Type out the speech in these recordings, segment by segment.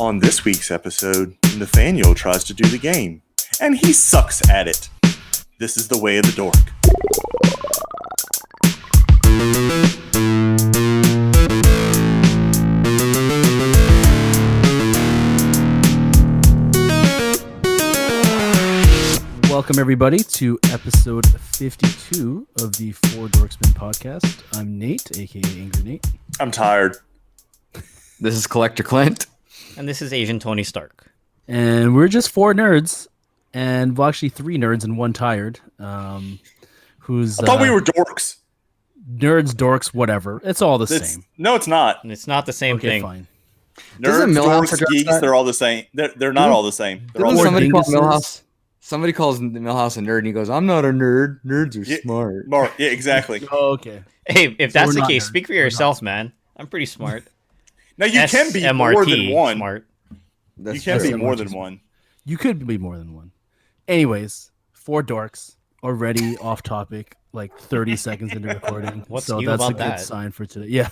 On this week's episode, Nathaniel tries to do the game, and he sucks at it. This is the way of the dork. Welcome, everybody, to episode 52 of the Four Dorksmen podcast. I'm Nate, a.k.a. Angry Nate. I'm tired. This is Collector Clint. And this is Asian Tony Stark. And we're just four nerds, and well, actually three nerds and one tired. I thought we were dorks. Nerds, dorks, whatever. It's all the same. No, it's not. And it's not the same thing. Fine. Nerds, dorks, geeks, they're all the same. They're not all the same. They're all somebody called Millhouse. Somebody calls Millhouse a nerd, and he goes, "I'm not a nerd. Nerds are smart." Yeah, exactly. Oh, okay. Hey, if that's the case, nerds. speak for yourself, man. I'm pretty smart. Now you can be more than one. Smart. You can be more than one. You could be more than one. Anyways, four dorks already off topic, like 30 seconds into recording. What's so new that's about a good that? sign for today. Yeah.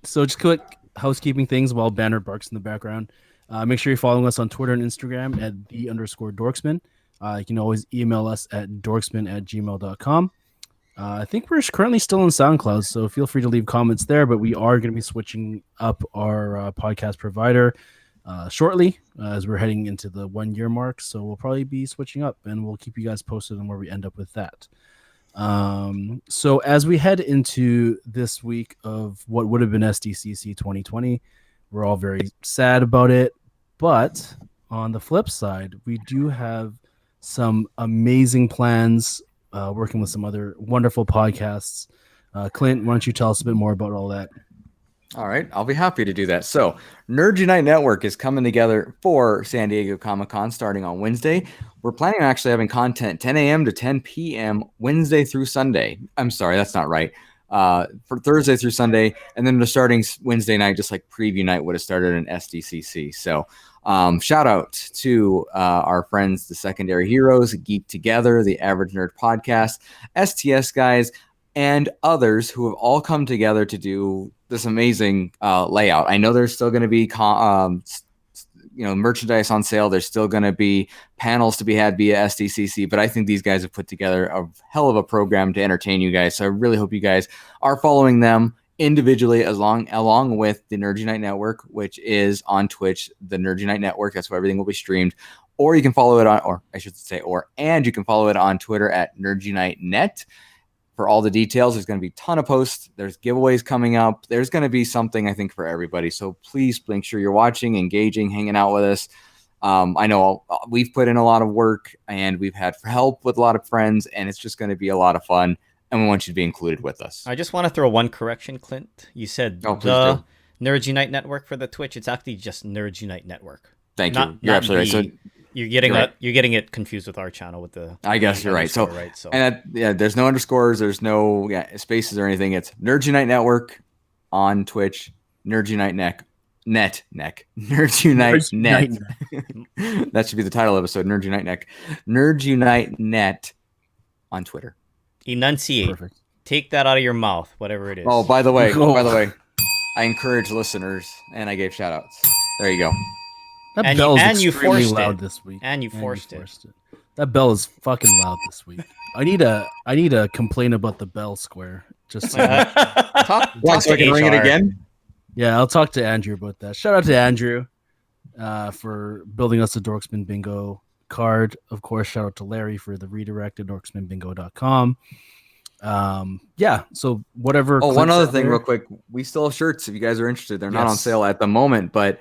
So just quick housekeeping things while Banner barks in the background. Make sure you're following us on Twitter and Instagram at @the_dorksman. You can always email us at dorksman@gmail.com. I think we're currently still on SoundCloud, so feel free to leave comments there, but we are going to be switching up our podcast provider shortly as we're heading into the 1 year mark. So we'll probably be switching up, and we'll keep you guys posted on where we end up with that. So as we head into this week of what would have been SDCC 2020, we're all very sad about it. But on the flip side, we do have some amazing plans working with some other wonderful podcasts. Clint, why don't you tell us a bit more about all that? All right, I'll be happy to do that. So, Nerd Unite Network is coming together for San Diego Comic-Con starting on Wednesday. We're planning on actually having content 10 a.m. to 10 p.m. Wednesday through Sunday. I'm sorry, that's not right. For Thursday through Sunday, and then they're starting Wednesday night, just like Preview Night would have started in SDCC. So, shout out to our friends, the Secondary Heroes, Geek Together, the Average Nerd Podcast, STS guys, and others who have all come together to do this amazing layout. I know there's still going to be merchandise on sale. There's still going to be panels to be had via SDCC, but I think these guys have put together a hell of a program to entertain you guys. So I really hope you guys are following them individually along with the Nerd Unite Network, which is on Twitch, the Nerd Unite Network. That's where everything will be streamed. Or you can follow it and you can follow it on Twitter at Nerd Unite Net. For all the details, there's going to be a ton of posts. There's giveaways coming up. There's going to be something, I think, for everybody. So please make sure you're watching, engaging, hanging out with us. I know we've put in a lot of work, and we've had help with a lot of friends, and it's just going to be a lot of fun, and we want you to be included with us. I just want to throw one correction, Clint. You said the Nerds Unite Network for the Twitch. It's actually just Nerds Unite Network. Thank you. You're absolutely right. So you're getting it confused with our channel with the. I guess you're right. So and there's no underscores, there's no spaces or anything. It's Nerds Unite Network on Twitch. Nerds Unite Nerds Unite Net. That should be the title episode. Nerds Unite Net. Nerds Unite Net on Twitter. Enunciate. Perfect. Take that out of your mouth, whatever it is. Oh, by the way, I encourage listeners, and I gave shout outs. There you go. That bell is extremely loud this week. And you forced it. That bell is fucking loud this week. I need to complain about the bell square. Just so talk so I can ring it again. Yeah, I'll talk to Andrew about that. Shout out to Andrew for building us a Dorksman Bingo card. Of course, shout out to Larry for the redirect at dorksmanbingo.com. So whatever. Oh, one other thing real quick. We still have shirts if you guys are interested. They're not on sale at the moment, but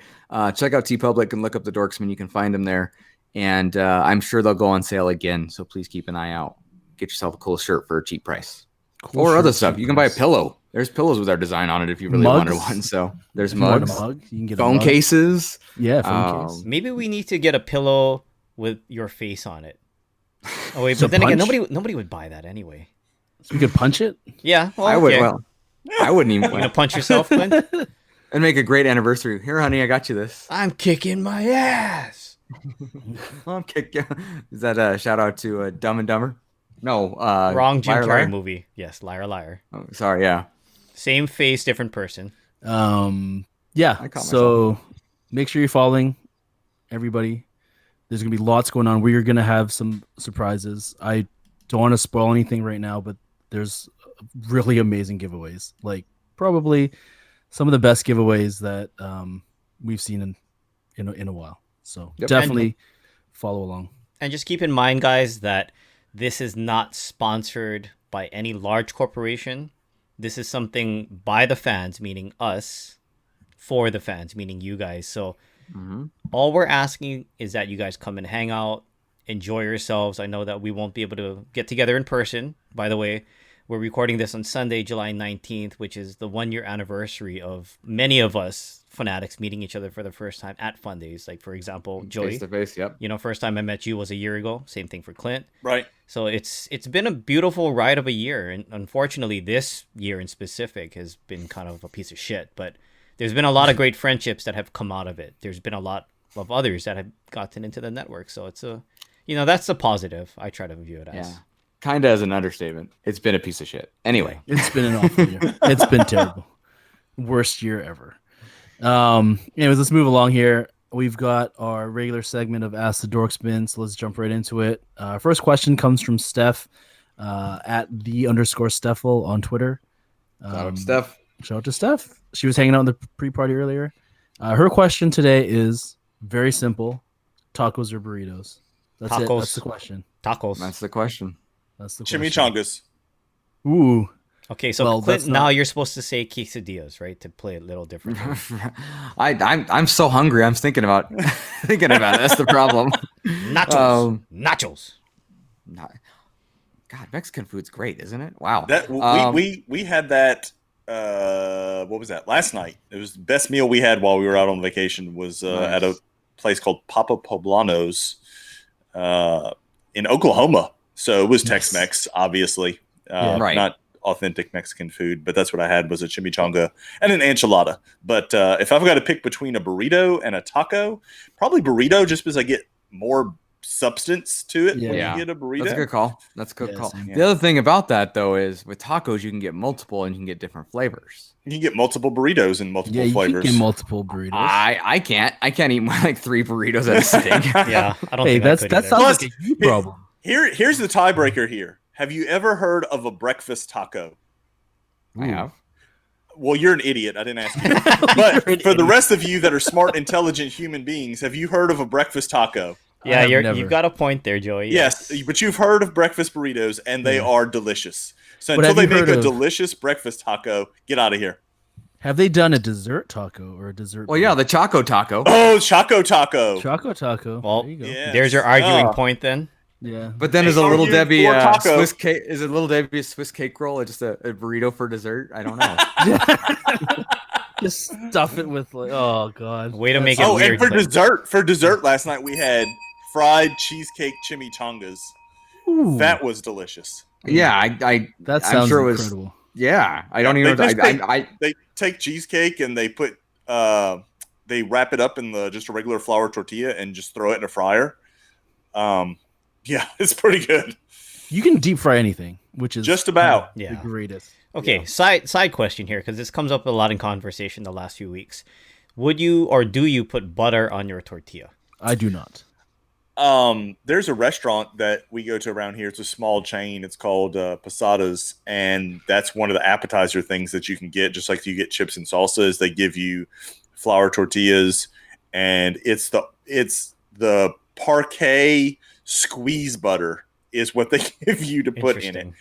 check out TeePublic and look up the Dorksman. You can find them there. And I'm sure they'll go on sale again. So please keep an eye out. Get yourself a cool shirt for a cheap price. Or other stuff. You can buy a pillow. There's pillows with our design on it if you really wanted one. So there's mugs. You can get phone cases. Yeah, phone case. Maybe we need to get a pillow with your face on it. Oh wait, but then again, nobody would buy that anyway. So you could punch it? Yeah, well, I would. Well, I wouldn't even. You gonna punch yourself, Clint? And make a great anniversary. Here, honey, I got you this. I'm kicking my ass. I'm kicking. Is that a shout out to Dumb and Dumber? No, wrong Jim Liar, Carrey Liar? movie. Yes, Liar Liar. Oh, sorry, yeah. Same face, different person. Yeah. So make sure you're following everybody. There's gonna be lots going on. We're gonna have some surprises. I don't want to spoil anything right now, but there's really amazing giveaways. Like probably some of the best giveaways that we've seen in a while. So definitely follow along. And just keep in mind, guys, that this is not sponsored by any large corporation. This is something by the fans, meaning us, for the fans, meaning you guys. So all we're asking is that you guys come and hang out, enjoy yourselves. I know that we won't be able to get together in person. By the way, we're recording this on Sunday, July 19th, which is the 1-year anniversary of many of us fanatics meeting each other for the first time at Fun Days. Like, for example, Joey. Face to face, yep. First time I met you was a year ago. Same thing for Clint. Right. So it's been a beautiful ride of a year. And unfortunately, this year in specific has been kind of a piece of shit. But there's been a lot of great friendships that have come out of it. There's been a lot of others that have gotten into the network. So it's that's a positive. I try to view it as. Yeah. Kind of as an understatement. It's been a piece of shit. Anyway. It's been an awful year. It's been terrible. Worst year ever. Anyways, let's move along here. We've got our regular segment of Ask the Dorksman, so let's jump right into it. First question comes from Steph at @the_Steffel on Twitter. Shout out to Steph. Shout out to Steph. She was hanging out in the pre-party earlier. Her question today is very simple: tacos or burritos? That's it. That's the question. Tacos. That's the question. That's the question. Chimichangas. Ooh. Okay, so Clint, now you're supposed to say quesadillas, right? To play it a little different. I'm so hungry. I'm thinking about it. That's the problem. Nachos. God, Mexican food's great, isn't it? Wow. That we had that. What was that? Last night. It was the best meal we had while we were out on vacation. Was Nice. at a place called Papa Poblanos in Oklahoma. So it was Tex-Mex, obviously. Right. Not authentic Mexican food, but that's what I had was a chimichanga and an enchilada. But if I've got to pick between a burrito and a taco, probably burrito, just because I get more substance to it when you get a burrito. That's a good call. That's a good call. Yeah. The other thing about that, though, is with tacos, you can get multiple and you can get different flavors. You can get multiple burritos in multiple flavors. You can get multiple burritos. I can't eat like 3 burritos at a sitting. Yeah, I don't think that sounds like a you problem. Here's the tiebreaker here. Have you ever heard of a breakfast taco? I have. Well, you're an idiot. I didn't ask you. But for the rest of you that are smart, intelligent human beings, have you heard of a breakfast taco? Yeah, you've got a point there, Joey. Yes, but you've heard of breakfast burritos, and they are delicious. So But until have they you make a heard of- delicious breakfast taco, get out of here. Have they done a dessert taco or a dessert? Well, yeah, the Choco Taco. Oh, Choco Taco. Choco taco. Well, there you go. Yes. There's your arguing point then. Yeah. But then They is a Little argue Debbie for taco. Swiss cake? Is it Little Debbie a Swiss cake roll or just a burrito for dessert? I don't know. Just stuff it with oh god. Way to make it Oh, weird. and for Clint. dessert last night we had fried cheesecake chimichangas. Ooh, That was delicious. Yeah, that I'm sounds sure it was- incredible. yeah. I don't even. They take cheesecake and they put they wrap it up in just a regular flour tortilla and just throw it in a fryer. Yeah, it's pretty good. You can deep fry anything, which is Just about. the greatest. Okay, side question here, because this comes up a lot in conversation the last few weeks. Would you or do you put butter on your tortilla? I do not. There's a restaurant that we go to around here. It's a small chain. It's called Posadas, and that's one of the appetizer things that you can get, just like you get chips and salsa, is they give you flour tortillas, and it's the parquet squeeze butter is what they give you to put in it. Interesting.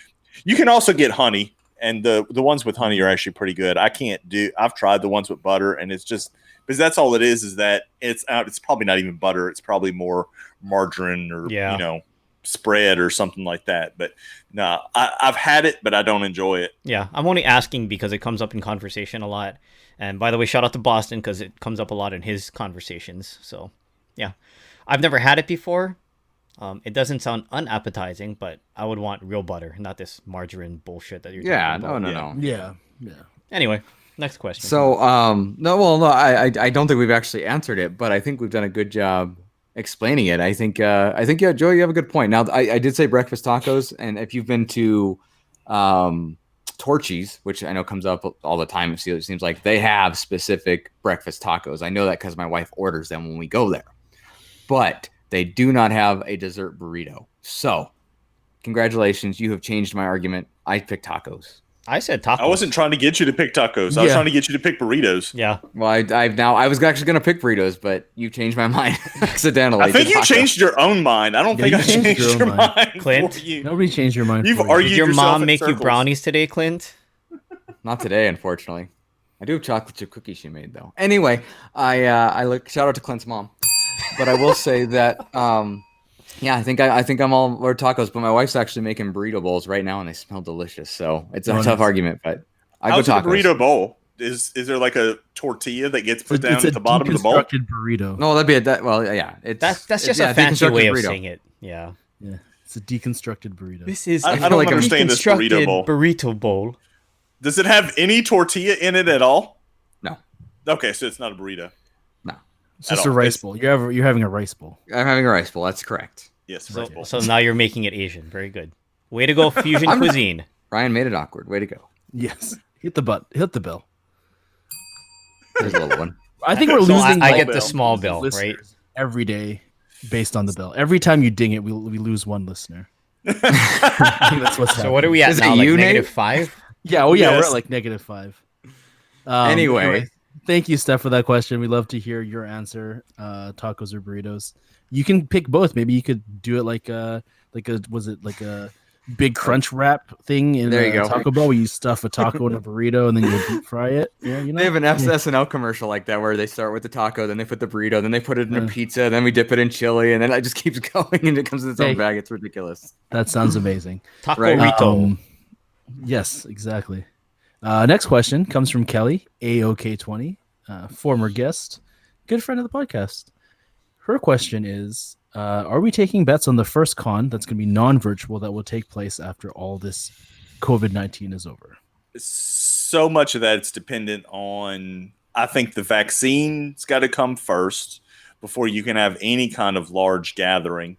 You can also get honey, and the ones with honey are actually pretty good. I've tried the ones with butter, and it's just because that's all it is that it's probably not even butter. It's probably more margarine or spread or something like that. But no, I've had it, but I don't enjoy it. Yeah, I'm only asking because it comes up in conversation a lot. And by the way, shout out to Boston because it comes up a lot in his conversations. So yeah, I've never had it before. It doesn't sound unappetizing, but I would want real butter, not this margarine bullshit that you're talking about. No. Yeah. Anyway, next question. So, I don't think we've actually answered it, but I think we've done a good job explaining it. I think, Joey, you have a good point. Now, I did say breakfast tacos, and if you've been to Torchy's, which I know comes up all the time. It seems like they have specific breakfast tacos. I know that because my wife orders them when we go there. But they do not have a dessert burrito. So, congratulations. You have changed my argument. I picked tacos. I said tacos. I wasn't trying to get you to pick tacos. I was trying to get you to pick burritos. Yeah. Well, I was actually going to pick burritos, but you changed my mind accidentally. I think you changed your own mind. I don't think I changed your mind. Clint? For you. Nobody changed your mind. You've for you. argued Did your yourself mom in make you circles. brownies today, Clint? Not today, unfortunately. I do have chocolate chip cookies she made though. Anyway, I look. Shout out to Clint's mom, but I will say that yeah, I think I'm all for tacos, but my wife's actually making burrito bowls right now, and they smell delicious. So it's a tough argument, but I go How's a tacos. burrito bowl? Is there like a tortilla that gets put down at the bottom of the bowl? Deconstructed burrito. No, that'd be well, yeah. That's just a fancy way of saying it. Yeah. Yeah, it's a deconstructed burrito. This is I don't understand this burrito bowl. Burrito bowl. Does it have any tortilla in it at all? No. Okay, so it's not a burrito. No. It's just at a all. rice bowl. You're having a rice bowl. I'm having a rice bowl. That's correct. Yes, So, rice bowl. so now you're making it Asian. Very good. Way to go, fusion cuisine. Ryan made it awkward. Way to go. Yes. Hit the bell. There's a little one. I think we're So losing. I small get bill. the small bill, right? listeners every day based on the bell. Every time you ding it, we lose one listener. I think that's what's So what are we at Is it now? Like you, Nate? -5? Yeah, well, yeah, we're Yes. at like -5. Anyway. Thank you, Steph, for that question. We'd love to hear your answer. Tacos or burritos? You can pick both. Maybe you could do it like a was it like a big crunch wrap thing in There you go. Taco Bell where you stuff a taco in a burrito and then you deep fry it. Yeah, you know. They have an SNL commercial like that where they start with the taco, then they put the burrito, then they put it in a pizza, then we dip it in chili, and then it just keeps going and it comes in its own bag. It's ridiculous. That sounds amazing. Taco Right. Rito. Yes, exactly. Next question comes from Kelly, AOK20, former guest, good friend of the podcast. Her question is, are we taking bets on the first con that's going to be non-virtual that will take place after all this COVID-19 is over? So much of that is dependent on, I think the vaccine's got to come first before you can have any kind of large gathering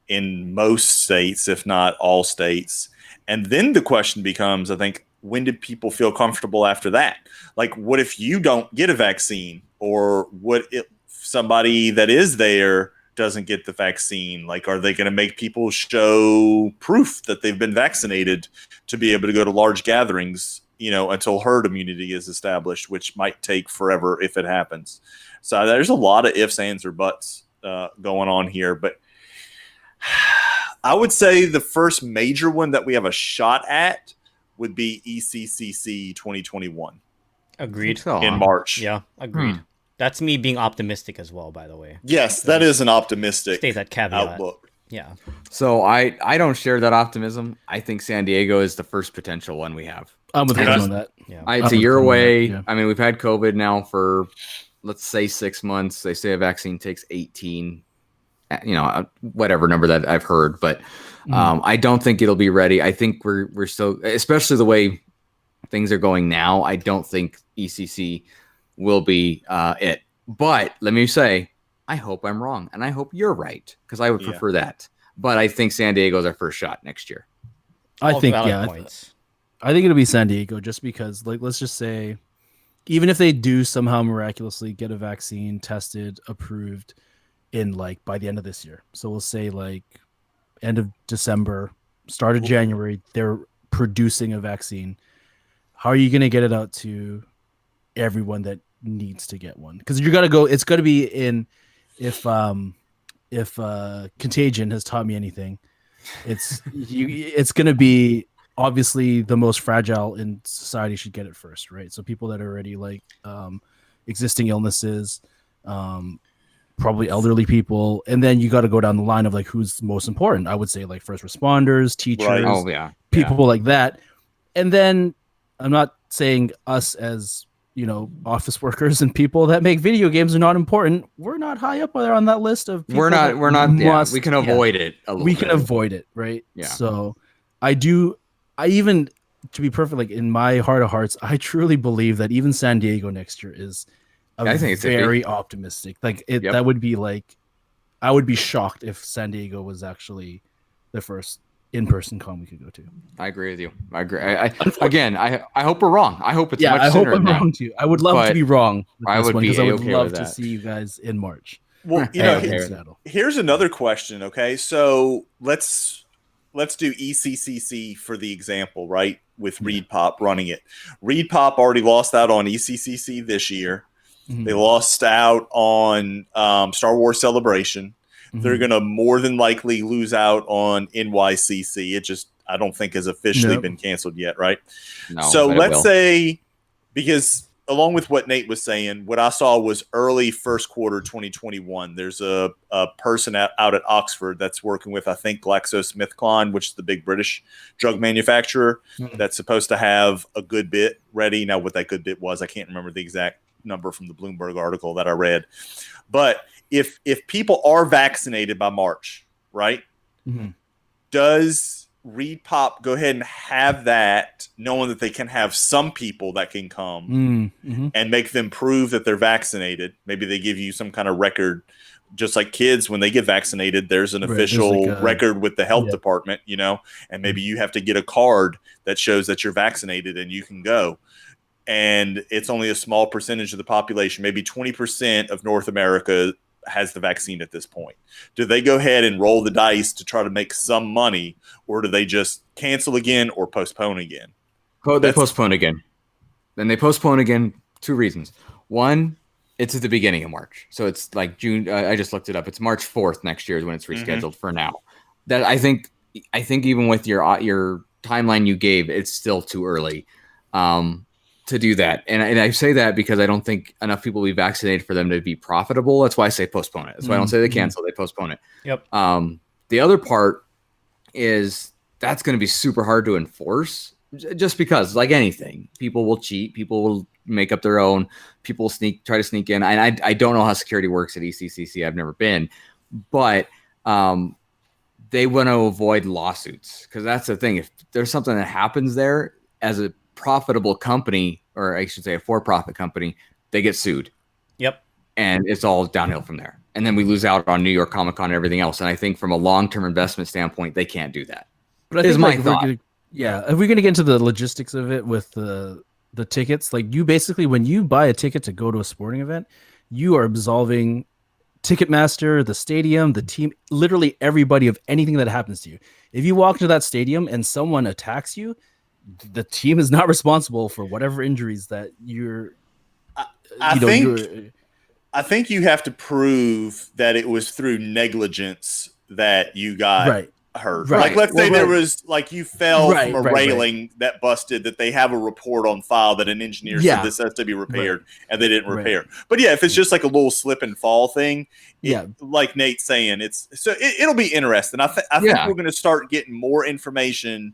in most states, if not all states. And then the question becomes, I think, when did people feel comfortable after that? Like, what if you don't get a vaccine? Or what if somebody that is there doesn't get the vaccine? Like, are they going to make people show proof that they've been vaccinated to be able to go to large gatherings, until herd immunity is established, which might take forever if it happens. So there's a lot of ifs, ands, or buts going on here. But I would say the first major one that we have a shot at would be ECCC 2021 Agreed. So, in March. Yeah, agreed. That's me being optimistic as well, by the way. Yes, that is an optimistic State that caveat. outlook. Yeah. So I don't share that optimism. I think San Diego is the first potential one we have. I'm with You're you not- on that. Yeah. It's a year away. Yeah. I mean, we've had COVID now for, let's say, 6 months. They say a vaccine takes 18, whatever number that I've heard. But I don't think it'll be ready. I think we're still, especially the way things are going now, I don't think ECC will be it. But let me say, I hope I'm wrong. And I hope you're right, because I would Yeah. prefer that. But I think San Diego's our first shot next year. I All think, valid yeah. points. I think it'll be San Diego just because, like, let's just say, even if they do somehow miraculously get a vaccine tested, approved in like by the end of this year. So we'll say like end of December, start of January, they're producing a vaccine. How are you going to get it out to everyone that needs to get one? Because you got to go, it's going to be in, if Contagion has taught me anything, it's going to be obviously the most fragile in society should get it first, right? So people that are already like existing illnesses, probably elderly people, and then you got to go down the line of like who's most important. I would say like first responders, teachers, Right. Oh, yeah. people like that. And then I'm not saying us as office workers and people that make video games are not important. We're not high up there on that list of people We're not, must- we can avoid it a little we bit. can avoid it, right? Yeah. So I even, to be perfect, like in my heart of hearts, I truly believe that even San Diego next year is I think it's very optimistic. Like Yep. that would be like, I would be shocked if San Diego was actually the first in-person con we could go to. I agree with you. I agree. I hope we're wrong. I hope it's much I hope sooner I'm than wrong too. I would love to be wrong with I this would one be because I would A-okay love with to that. see you guys in March. Well, Seattle. here's another question. Okay, so let's do ECCC for the example, right? With Reed Pop running it. Reed Pop already lost out on ECCC this year. Mhm. They lost out on Star Wars Celebration. They're going to more than likely lose out on NYCC. It just, I don't think has officially been canceled yet, right? No, so but it let's will. say, because along with what Nate was saying, what I saw was early first quarter 2021. There's a person out at Oxford that's working with, I think, GlaxoSmithKline, which is the big British drug manufacturer, that's supposed to have a good bit ready. Now, what that good bit was, I can't remember the exact number from the Bloomberg article that I read. But if people are vaccinated by March, right, does Reed Pop go ahead and have that, knowing that they can have some people that can come and make them prove that they're vaccinated? Maybe they give you some kind of record, just like kids when they get vaccinated. There's an official record with the health department, you know, and maybe you have to get a card that shows that you're vaccinated and you can go. And it's only a small percentage of the population, maybe 20% of North America has the vaccine at this point. Do they go ahead and roll the dice to try to make some money, or do they just cancel again or postpone again? They postpone again. Then they postpone again. 2 reasons. One, it's at the beginning of March. So it's like June. I just looked it up. It's March 4th next year is when it's rescheduled for now. That I think even with your timeline you gave, it's still too early to do that. And I say that because I don't think enough people will be vaccinated for them to be profitable. That's why I say postpone it. That's why I don't say they cancel. They postpone it. Yep. The other part is that's going to be super hard to enforce, just because, like anything, people will cheat. People will make up their own. People will try to sneak in. And I don't know how security works at ECCC. I've never been. But they want to avoid lawsuits, because that's the thing. If there's something that happens there as a profitable company, or I should say a for-profit company, they get sued. Yep. And it's all downhill from there. And then we lose out on New York Comic Con and everything else. And I think from a long-term investment standpoint, they can't do that. But I think my thought. If we're going to get into the logistics of it with the tickets, like you basically, when you buy a ticket to go to a sporting event, you are absolving Ticketmaster, the stadium, the team, literally everybody of anything that happens to you. If you walk into that stadium and someone attacks you, the team is not responsible for whatever injuries that I think you have to prove that it was through negligence that you got hurt. Right. Like, let's say there was, like, you fell from a railing that busted, that they have a report on file that an engineer said this has to be repaired, and they didn't repair. But if it's just like a little slip and fall thing, like Nate's saying, it'll be interesting. I think we're going to start getting more information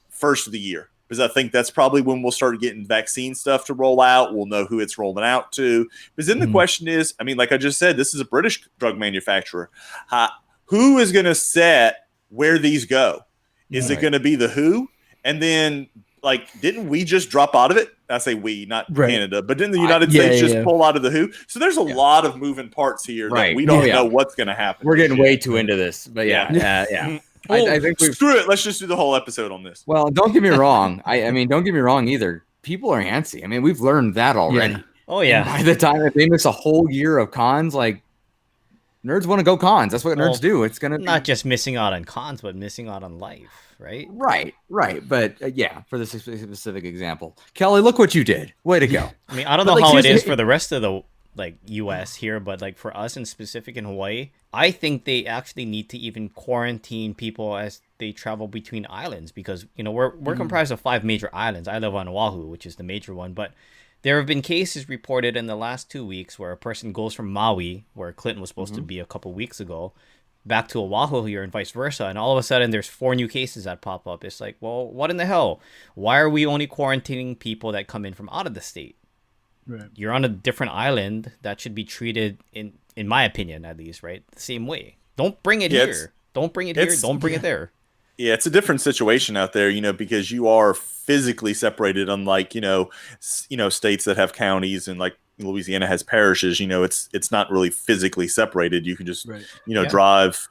first of the year, because I think that's probably when we'll start getting vaccine stuff to roll out. We'll know who it's rolling out to. Because then the question is, I mean, like I just said, this is a British drug manufacturer. Who is going to set where these go? Is it going to be the WHO? And then, like, didn't we just drop out of it? I say we, not Canada, but didn't the United States just pull out of the WHO? So there's a lot of moving parts here that we don't know what's going to happen. We're getting way too into this, but yeah. Well, I think screw it. Let's just do the whole episode on this. Well, don't get me wrong. I mean, don't get me wrong either. People are antsy. I mean, we've learned that already. Yeah. Oh, yeah. And by the time that they miss a whole year of cons, like, nerds want to go cons. That's what nerds do. It's going to not just missing out on cons, but missing out on life, right? Right. But for this specific example, Kelly, look what you did. Way to go. I mean, I don't know how it is for the rest of the US here, but like for us in specific in Hawaii, I think they actually need to even quarantine people as they travel between islands, because we're comprised of 5 major islands. I live on Oahu, which is the major one, but there have been cases reported in the last 2 weeks where a person goes from Maui, where Clinton was supposed to be a couple weeks ago, back to Oahu here and vice versa, and all of a sudden there's 4 new cases that pop up. It's like, well, what in the hell? Why are we only quarantining people that come in from out of the state? Right. You're on a different island. That should be treated, in my opinion at least, right, the same way. Don't bring it here. Don't bring it here. Don't bring it there. Yeah, it's a different situation out there, because you are physically separated, unlike, states that have counties, and like Louisiana has parishes. It's not really physically separated. You can just, drive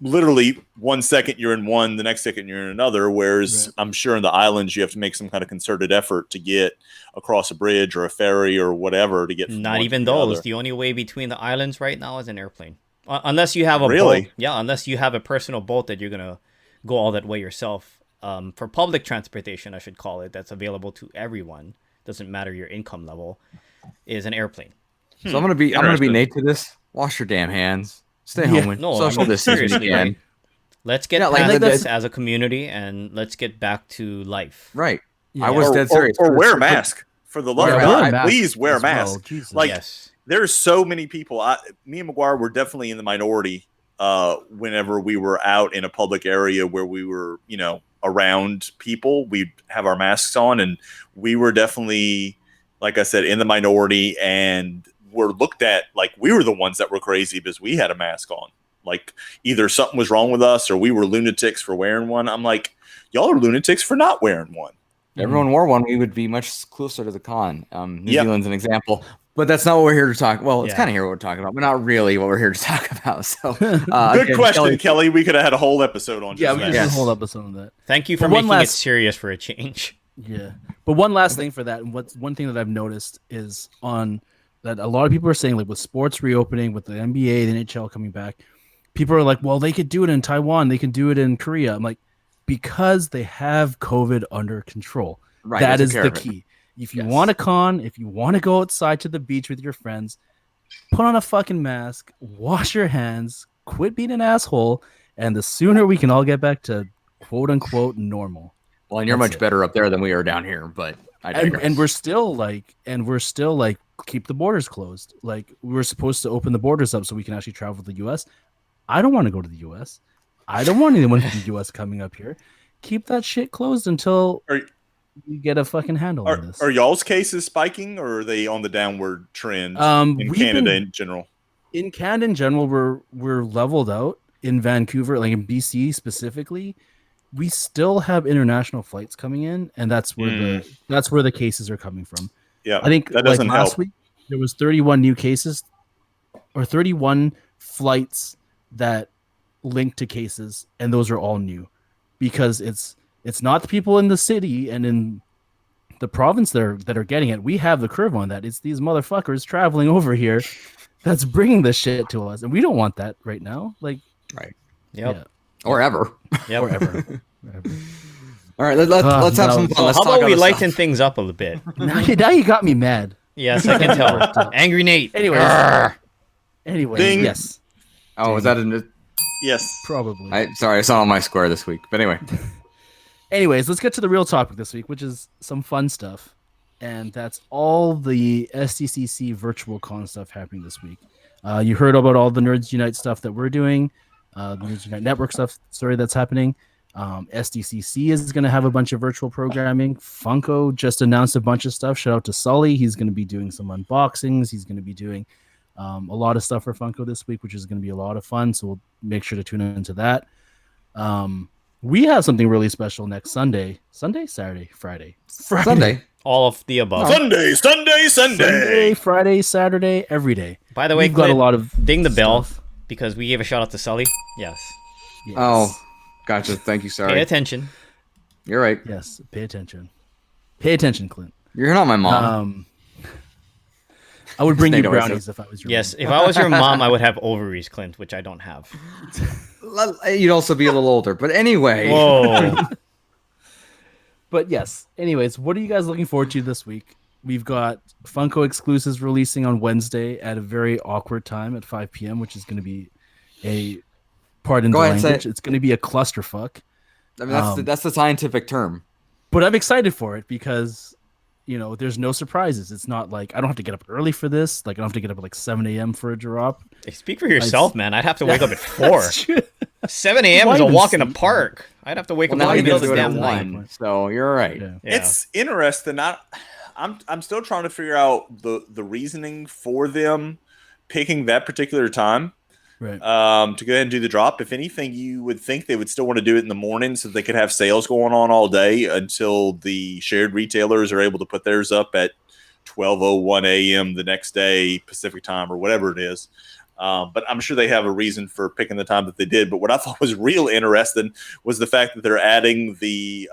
literally 1 second you're in one, the next second you're in another. Whereas I'm sure in the islands you have to make some kind of concerted effort to get across a bridge or a ferry or whatever to get from Not one even to the those. other. The only way between the islands right now is an airplane. Unless you have a Really? boat. Yeah, unless you have a personal boat that you're going to go all that way yourself. For public transportation, I should call it, that's available to everyone, doesn't matter your income level, is an airplane. So I'm gonna be Nate to this. Wash your damn hands. Stay home and No, social I mean, distance when you seriously, can. like, let's get Yeah, like past the- this as a community and let's get back to life. Right. Yeah. I was dead serious. Or wear a mask. For the love Wear of a God, mask please wear a as well. mask. Jesus. Like, Yes. there's so many people. Me and McGuire were definitely in the minority whenever we were out in a public area where we were, around people. We'd have our masks on, and we were definitely, like I said, in the minority, and were looked at like we were the ones that were crazy because we had a mask on. Like either something was wrong with us or we were lunatics for wearing one. I'm like, y'all are lunatics for not wearing one. If everyone wore one, we would be much closer to the con. New Yep. Zealand's an example, but that's not what we're here to talk. Well, it's Yeah. kind of here what we're talking about, but not really what we're here to talk about. So, Good again, question, Kelly. We could have had a whole episode on Yeah, just we that. can Yes. do a whole episode on that. Thank you for But one making it last- serious for a change. Yeah, but one last thing for that, and one thing that I've noticed is on that a lot of people are saying, like with sports reopening, with the NBA, the NHL coming back, people are like, well, they could do it in Taiwan, they can do it in Korea. I'm like, because they have COVID under control. Right, That they is took care the of it. key. If you Yes. want to con, if you want to go outside to the beach with your friends, put on a fucking mask, wash your hands, quit being an asshole, and the sooner we can all get back to quote unquote normal. Well, and you're That's much it. better up there than we are down here, but I digress. And we're still like keep the borders closed. Like we were supposed to open the borders up so we can actually travel to the US. I don't want to go to the US. I don't want anyone from the US coming up here. Keep that shit closed until Are- you get a fucking handle on this. Are y'all's cases spiking, or are they on the downward trend in we've Canada been- in general? In Canada in general, we're leveled out. In Vancouver, like in BC specifically, we still have international flights coming in, and that's where the cases are coming from. Yeah, I think that doesn't last help. week there was 31 new cases or 31 flights that linked to cases, and those are all new because it's not the people in the city and in the province that are getting it. We have the curve on that. It's these motherfuckers traveling over here that's bringing this shit to us, and we don't want that right now. Like, right. Yep. Or ever. Yep. or ever. All right, let's have no. some fun. So Let's how talk about we other lighten stuff. things up a little bit? now you got me mad. Yes, I can tell. Angry Nate. Anyways, Ding. yes, Oh, is that an? Yes. probably. Sorry, I saw on my square this week. But anyway, Anyways, let's get to the real topic this week, which is some fun stuff. And that's all the SDCC virtual con stuff happening this week. You heard about all the Nerds Unite stuff that we're doing, the Nerds Unite Network stuff, that's happening. SDCC is going to have a bunch of virtual programming. Funko just announced a bunch of stuff. Shout out to Sully. He's going to be doing some unboxings. He's going to be doing a lot of stuff for Funko this week, which is going to be a lot of fun. So we'll make sure to tune into that. We have something really special next Sunday, Saturday, Friday. Sunday. All of the above. Sunday. Friday, Saturday, every day. By the way, We've got a Clint, lot of ding the bell stuff. because we gave a shout out to Sully. Yes. Yes. Oh, gotcha. Thank you. Pay Sorry. attention. You're right. Yes. Pay attention. Pay attention, Clint. You're not my mom. I would bring you Nate always brownies if I was your Yes, mom. if I was your mom, I would have ovaries, Clint, which I don't have. You'd also be a little older. But anyway. Whoa. But yes. Anyways, what are you guys looking forward to this week? We've got Funko exclusives releasing on Wednesday at a very awkward time at 5 p.m., which is going to be a pardon the Go ahead, say language. it. It's going to be a clusterfuck. I mean, that's the scientific term. But I'm excited for it because, there's no surprises. It's not like I don't have to get up early for this. Like I don't have to get up at like 7 a.m. for a drop. Hey, speak for yourself, man. I'd have to wake up at 4. That's true. 7 a.m. Why is a even walk in the sleep? park. I'd have to wake Well, up now in you the can middle do of it the at damn night. 1. So you're right. Yeah. Yeah. It's interesting. I'm still trying to figure out the reasoning for them picking that particular time Right. to go ahead and do the drop. If anything, you would think they would still want to do it in the morning so they could have sales going on all day until the shared retailers are able to put theirs up at 12:01 a.m. the next day Pacific time or whatever it is. But I'm sure they have a reason for picking the time that they did. But what I thought was real interesting was the fact that they're adding the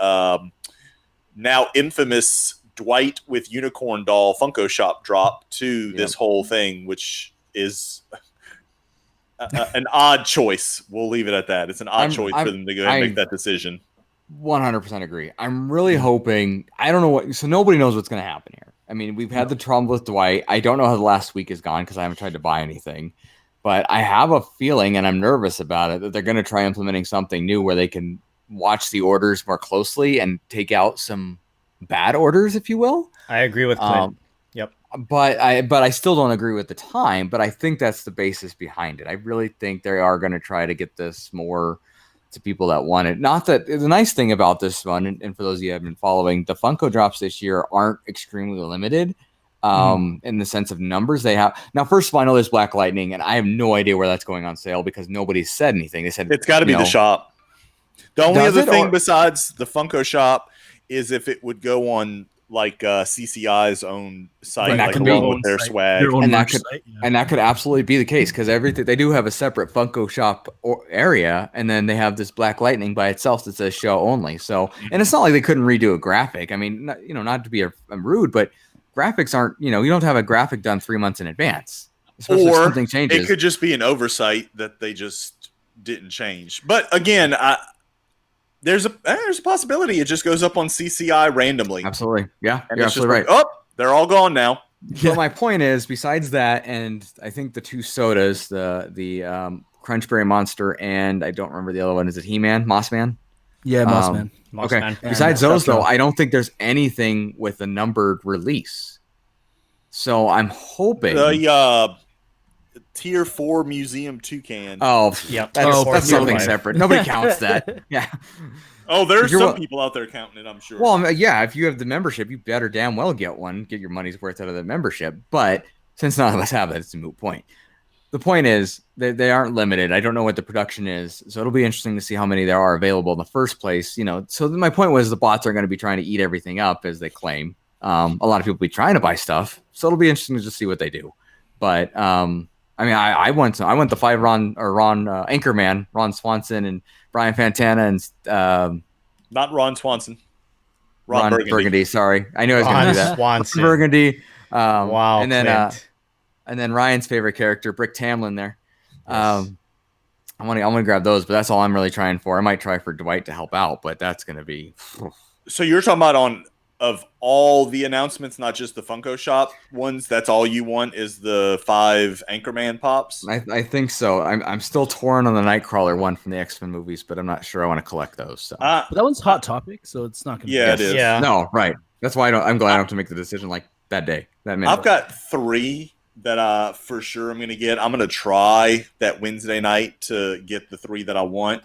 now infamous Dwight with Unicorn Doll Funko Shop drop to this whole thing, which is an odd choice. We'll leave it at that. It's an odd choice for them to go ahead and make that decision. 100% agree. I'm really hoping. I don't know what. So nobody knows what's going to happen here. I mean, we've had the trouble with Dwight. I don't know how the last week has gone because I haven't tried to buy anything. But I have a feeling, and I'm nervous about it, that they're going to try implementing something new where they can watch the orders more closely and take out some bad orders, if you will. I agree with Clint. Yep. But I still don't agree with the time. But I think that's the basis behind it. I really think they are going to try to get this more to people that want it. Not that the nice thing about this one, and for those of you who have been following, the Funko drops this year aren't extremely limited. In the sense of numbers they have. Now, first of all, I know there's Black Lightning, and I have no idea where that's going on sale because nobody's said anything. They said it's got to be the shop. The only other thing besides the Funko shop is if it would go on like CCI's own site, like along with their swag, and that could absolutely be the case because everything they do have a separate Funko shop area, and then they have this Black Lightning by itself that says show only. So, and it's not like they couldn't redo a graphic. I mean, not to be rude, but graphics aren't, you don't have a graphic done 3 months in advance. Especially if something changes. It could just be an oversight that they just didn't change. But again, there's a possibility it just goes up on CCI randomly. Absolutely. Yeah, you're absolutely right. Oh, they're all gone now. So my point is, besides that, and I think the two sodas, the Crunchberry Monster and I don't remember the other one. Is it He-Man? Mossman? Yeah, Mossman. Okay. Besides those, though, I don't think there's anything with a numbered release. So I'm hoping the Tier 4 Museum Toucan. Oh, yeah, that's something separate. Nobody counts that. Yeah. Oh, there's some people out there counting it, I'm sure. Well, yeah, if you have the membership, you better damn well get one. Get your money's worth out of the membership. But since none of us have it, it's a moot point. The point is they aren't limited. I don't know what the production is, so it'll be interesting to see how many there are available in the first place. So my point was the bots are going to be trying to eat everything up, as they claim. A lot of people will be trying to buy stuff, so it'll be interesting to just see what they do. But I mean, I want the 5 Ron Anchorman, Ron Swanson, and Brian Fantana, and not Ron Swanson, Ron Burgundy. Sorry, I knew I was going to do that. Swanson. Ron Burgundy. Wow, and then Ryan's favorite character, Brick Tamlin there. Yes. I want to grab those, but that's all I'm really trying for. I might try for Dwight to help out, but that's going to be. So you're talking about of all the announcements, not just the Funko Shop ones. That's all you want is the 5 Anchorman pops. I think so. I'm still torn on the Nightcrawler one from the X-Men movies, but I'm not sure I want to collect those. So. But that one's Hot Topic, so it's not going to. Yeah, it is. Yeah. No, right. That's why I'm glad I don't have to make the decision like that day. That minute. I've got 3 that for sure I'm going to get. I'm going to try that Wednesday night to get the 3 that I want.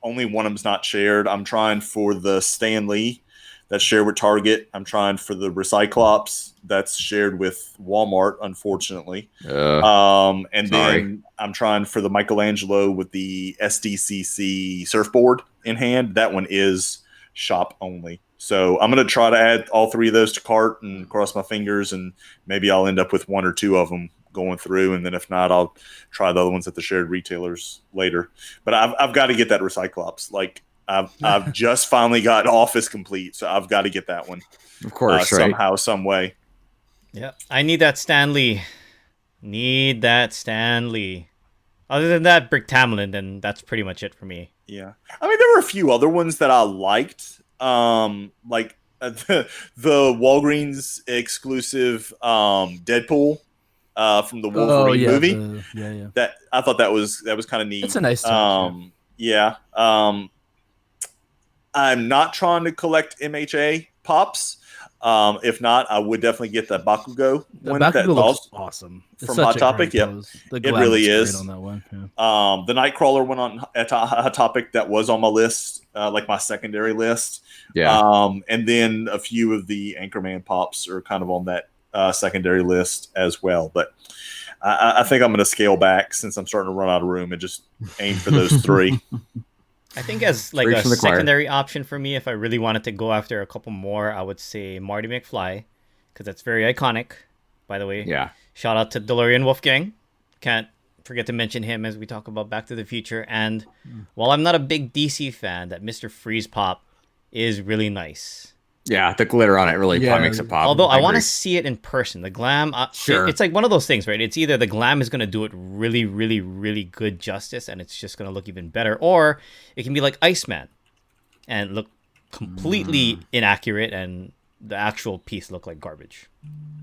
Only one of them's not shared. I'm trying for the Stan Lee that's shared with Target. I'm trying for the Recyclops that's shared with Walmart, unfortunately. And then I'm trying for the Michelangelo with the SDCC surfboard in hand. That one is shop only. So I'm going to try to add all 3 of those to cart and cross my fingers, and maybe I'll end up with 1 or 2 of them going through, and then if not, I'll try the other ones at the shared retailers later. But I've got to get that Recyclops. Like I've just finally got Office Complete, so I've got to get that one. Of course, somehow, some way. Yeah, I need that Stanley. Other than that, Brick Tamlin, then that's pretty much it for me. Yeah, I mean there were a few other ones that I liked. Like the Walgreens exclusive Deadpool from the Wolverine movie. That I thought that was kind of neat. It's a nice touch, yeah. I'm not trying to collect MHA pops. If not, I would definitely get the Bakugo one. Bakugo looks awesome. From Hot Topic. Yep. It really is. On that one. Yeah. The Nightcrawler one on Hot Topic that was on my list, like my secondary list. Yeah. And then a few of the Anchorman pops are kind of on that secondary list as well. But I think I'm going to scale back since I'm starting to run out of room and just aim for those 3. I think as like a secondary option for me, if I really wanted to go after a couple more, I would say Marty McFly, because that's very iconic, by the way. Yeah. Shout out to DeLorean Wolfgang. Can't forget to mention him as we talk about Back to the Future. And while I'm not a big DC fan, that Mr. Freeze pop is really nice. Yeah, the glitter on it really makes it pop. Although I want to agree. see it in person. The glam, Sure. it's like one of those things, right? It's either the glam is going to do it really, really, really good justice and it's just going to look even better, or it can be like Iceman and look completely inaccurate and the actual piece look like garbage.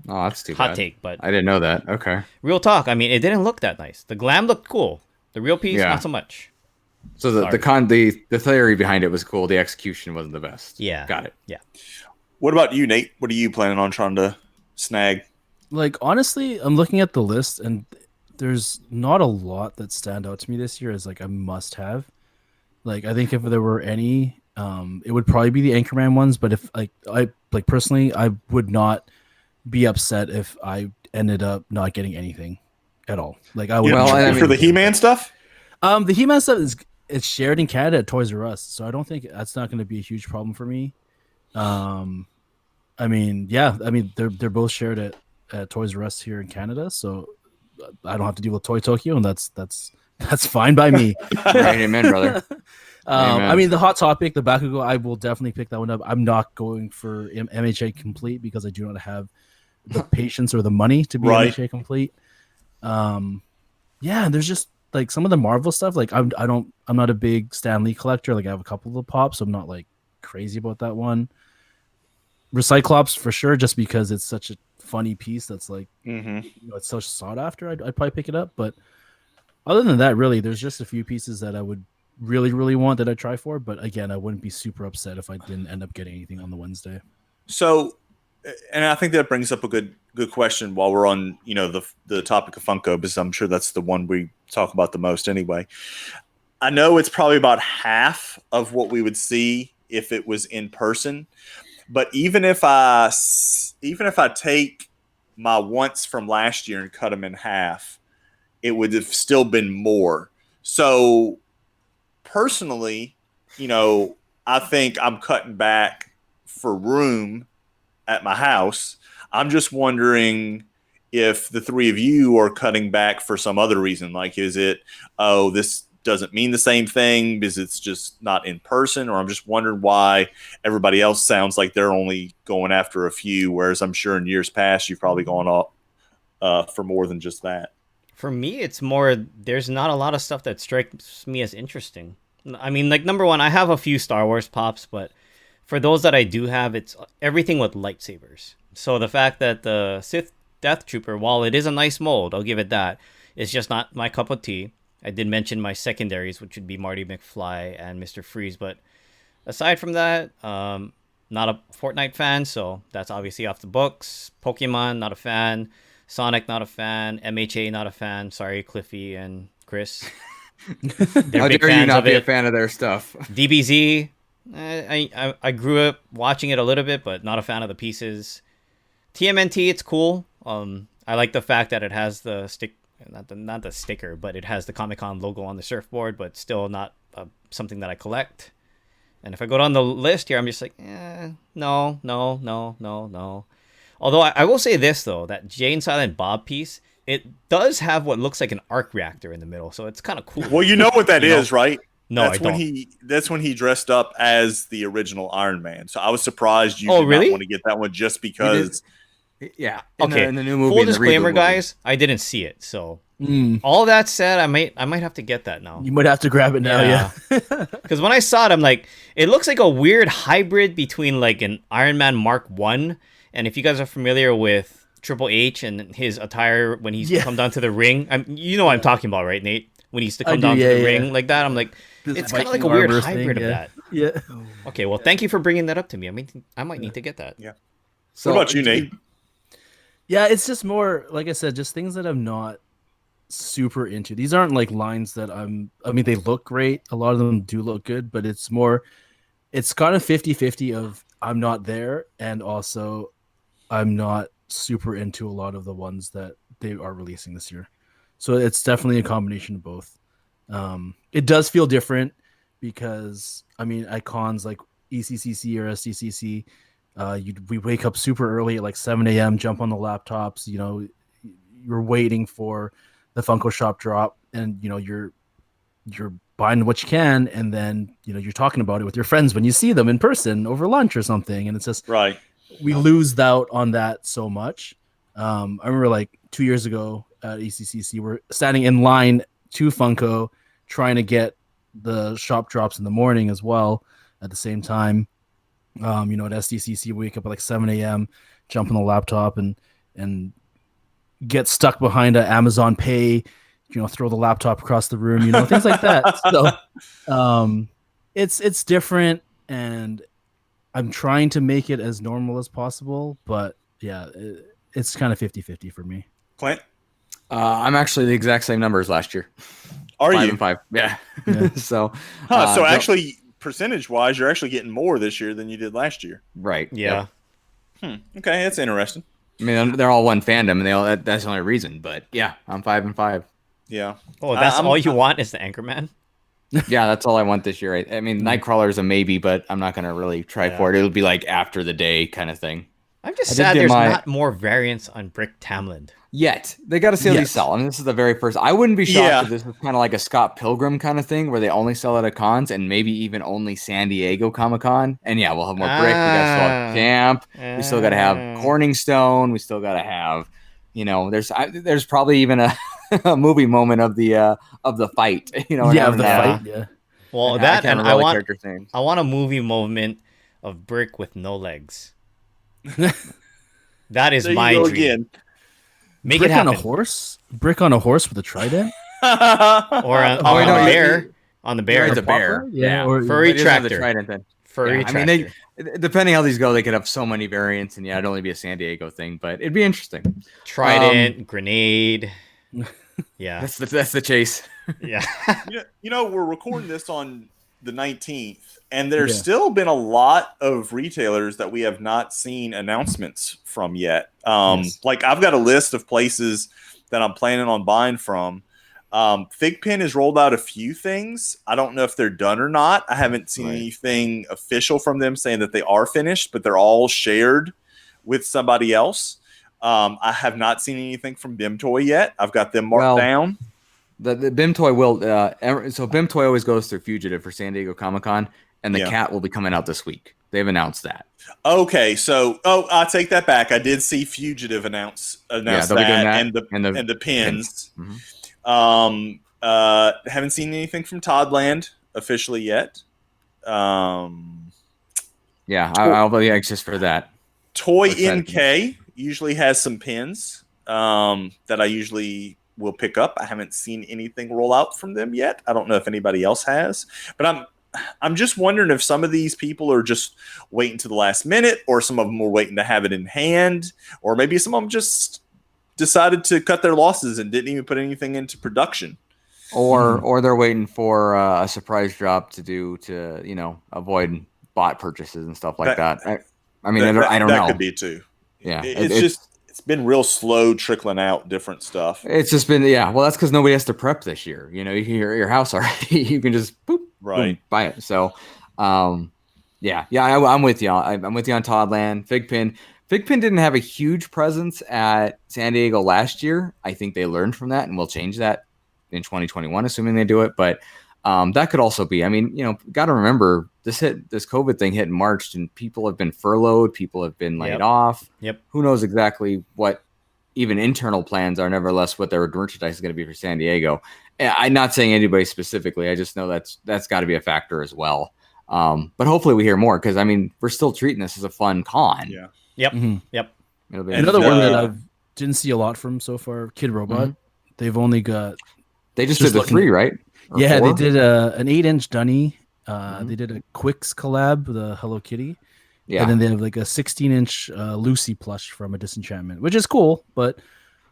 Oh, that's too Hot bad. take, but I didn't know that. Okay. real talk. I mean, it didn't look that nice. The glam looked cool. The real piece, Yeah. not so much. So the theory behind it was cool. The execution wasn't the best. Yeah. Got it. Yeah. What about you, Nate? What are you planning on trying to snag? Like, honestly, I'm looking at the list and there's not a lot that stand out to me this year as like a must have. Like, I think if there were any, it would probably be the Anchorman ones. But if I personally, I would not be upset if I ended up not getting anything at all. Like, I would. You know, for the He-Man stuff? The He-Man stuff it's shared in Canada at Toys R Us, so I don't think that's not going to be a huge problem for me. I mean, yeah, I mean they're both shared at Toys R Us here in Canada, so I don't have to deal with Toy Tokyo, and that's fine by me. Right, amen, brother. I mean, the Hot Topic, the Bakugo, I will definitely pick that one up. I'm not going for MHA complete because I do not have the patience or the money to be MHA complete. Yeah, there's just like some of the Marvel stuff. Like I'm not a big Stan Lee collector. Like I have a couple of the pops. So I'm not like crazy about that one. Recyclops for sure, just because it's such a funny piece. That's like it's so sought after. I'd probably pick it up. But other than that, really, there's just a few pieces that I would really, really want that I try for. But again, I wouldn't be super upset if I didn't end up getting anything on the Wednesday. So, and I think that brings up a good question while we're on, the topic of Funko, because I'm sure that's the one we talk about the most anyway. I know it's probably about half of what we would see if it was in person, but even if I take my wants from last year and cut them in half, it would have still been more. So personally, I think I'm cutting back for room at my house. I'm just wondering if the three of you are cutting back for some other reason. Like, is it, this doesn't mean the same thing because it's just not in person? Or I'm just wondering why everybody else sounds like they're only going after a few, whereas I'm sure in years past you've probably gone up for more than just that. For me, it's more, there's not a lot of stuff that strikes me as interesting. I mean, like, number one, I have a few Star Wars pops, but for those that I do have, it's everything with lightsabers. So the fact that the Sith Death Trooper, while it is a nice mold, I'll give it that, it's just not my cup of tea. I did mention my secondaries, which would be Marty McFly and Mr. Freeze. But aside from that, not a Fortnite fan, so that's obviously off the books. Pokemon, not a fan. Sonic, not a fan. MHA, not a fan. Sorry, Cliffy and Chris. How dare you not be a fan of their stuff? DBZ, I grew up watching it a little bit, but not a fan of the pieces. TMNT, it's cool. I like the fact that it has the not the sticker, but it has the Comic-Con logo on the surfboard, but still not something that I collect. And if I go down the list here, I'm just like, no. Although I will say this, though, that Jay and Silent Bob piece, it does have what looks like an arc reactor in the middle, so it's kind of cool. Well, you know what that is, right? No, that's I don't. That's when he dressed up as the original Iron Man. So I was surprised you did really? not want to get that one just because. Yeah. Okay. In the new movie, full disclaimer, guys, I didn't see it. So all that said, I might have to get that now. You might have to grab it now, yeah. Because when I saw it, I'm like, it looks like a weird hybrid between like an Iron Man Mark 1. And if you guys are familiar with Triple H and his attire when he's come down to the ring, you know what I'm talking about, right, Nate? When he used to come down to the ring like that, I'm like, it's kind of like a weird hybrid of that. Yeah. Okay, well, thank you for bringing that up to me. I mean, I might need to get that. Yeah. So, what about you, Nate? Yeah, it's just more, like I said, just things that I'm not super into. These aren't like lines that I mean, they look great. A lot of them do look good, but it's kind of 50-50 of I'm not there, and also I'm not super into a lot of the ones that they are releasing this year. So it's definitely a combination of both. It does feel different because, I mean, icons like ECCC or SDCC, we wake up super early at like 7 a.m., jump on the laptops, you're waiting for the Funko Shop drop, and you're buying what you can, and then you're talking about it with your friends when you see them in person over lunch or something, and it's just Right. we lose out on that so much. I remember like 2 years ago at ECCC, we're standing in line to Funko, trying to get the shop drops in the morning as well at the same time. At SDCC, wake up at like 7 a.m., jump on the laptop and get stuck behind a Amazon Pay, throw the laptop across the room, things like that. So it's different, and I'm trying to make it as normal as possible, but yeah, it's kind of 50-50 for me. Clint? I'm actually the exact same number as last year. Are 5 you? and 5. Yeah. So, so actually, percentage-wise, you're actually getting more this year than you did last year. right. Yeah. Yep. Okay, that's interesting. I mean, they're all one fandom, and that's the only reason. But yeah, I'm 5 and 5. Yeah. Oh, that's all you want is the Anchorman? Yeah, that's all I want this year. I mean, Nightcrawler is a maybe, but I'm not going to really try for it. It'll be like after the day kind of thing. I'm just sad there's not more variants on Brick Tamland. Yet. They got to see how these sell. I mean, this is the very first. I wouldn't be shocked if this was kind of like a Scott Pilgrim kind of thing where they only sell it at cons and maybe even only San Diego Comic-Con. And yeah, we'll have more Brick. We got to still have Champ. We still got to have Corningstone. We still got to have, there's probably even a movie moment of the fight. Of the fight. Yeah. Well, I want a movie moment of Brick with no legs. That is my dream. Again. Make Brick it happen. On a horse? Brick on a horse with a trident? Or on the bear. On the bear. The bear. Yeah. Or furry tractor. The trident then. Furry tractor. I mean, depending how these go, they could have so many variants, and it'd only be a San Diego thing, but it'd be interesting. Trident, grenade. Yeah. That's the chase. Yeah. We're recording this on the 19th, and there's still been a lot of retailers that we have not seen announcements from yet. Like I've got a list of places that I'm planning on buying from. Figpen has rolled out a few things. I don't know if they're done or not. I haven't seen anything official from them saying that they are finished, but they're all shared with somebody else. I have not seen anything from BIM Toy yet. I've got them marked down. The BIM Toy will so BIM Toy always goes through Fugitive for San Diego Comic-Con, and the cat will be coming out this week. They've announced that. Okay, so I take that back. I did see Fugitive announce that, and the pins. Mm-hmm. Haven't seen anything from Toddland officially yet. I'll be anxious for that. Toy NK usually has some pins that I usually will pick up. I haven't seen anything roll out from them yet. I don't know if anybody else has, but I'm just wondering if some of these people are just waiting to the last minute, or some of them were waiting to have it in hand, or maybe some of them just decided to cut their losses and didn't even put anything into production. Or they're waiting for a surprise drop to avoid bot purchases and stuff like that. I don't know. That could be too. Yeah. It's been real slow trickling out different stuff. It's just been, well, that's because nobody has to prep this year. You can your house already. You can just boom, buy it. So, I'm with you. I'm with you on Toddland. Figpen didn't have a huge presence at San Diego last year. I think they learned from that, and will change that in 2021, assuming they do it. But that could also be. I mean, got to remember this COVID thing hit in March, and people have been furloughed. People have been laid off. Yep. Who knows exactly what even internal plans are? Nevertheless, what their merchandise is going to be for San Diego. I'm not saying anybody specifically. I just know that's got to be a factor as well. But hopefully we hear more, because I mean, we're still treating this as a fun con. Yeah. Yep. Mm-hmm. Yep. Another one that I didn't see a lot from so far, Kid Robot. Mm-hmm. They've only got. They just did the 3, right? Or 4? They did an 8-inch Dunny. They did a Quicks collab with a Hello Kitty. Yeah. And then they have like a 16-inch Lucy plush from a Disenchantment, which is cool, but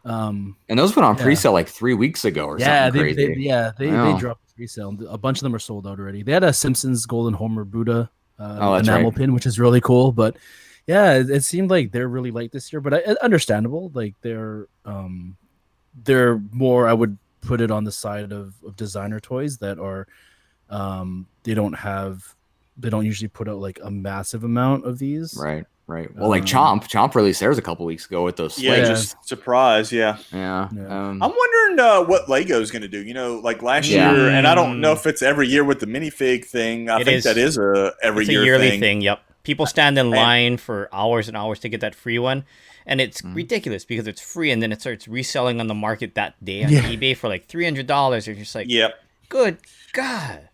and those went on pre-sale like 3 weeks ago or something crazy. They dropped pre-sale. A bunch of them are sold out already. They had a Simpsons Golden Homer Buddha enamel pin, which is really cool, but it seemed like they're really light this year, but understandable. Like they're more, I would put it on the side of designer toys that are they don't have they don't usually put out like a massive amount of these. Right. Well, like Chomp released theirs a couple weeks ago with those Yeah, slates. just surprise. Yeah. Yeah. I'm wondering what Lego's going to do. Like last year, and I don't know if it's every year with the minifig thing. I think that is a it's year a yearly thing. Yep. People stand in line for hours and hours to get that free one. And it's ridiculous because it's free, and then it starts reselling on the market that day on eBay for like $300. You're just like, good God.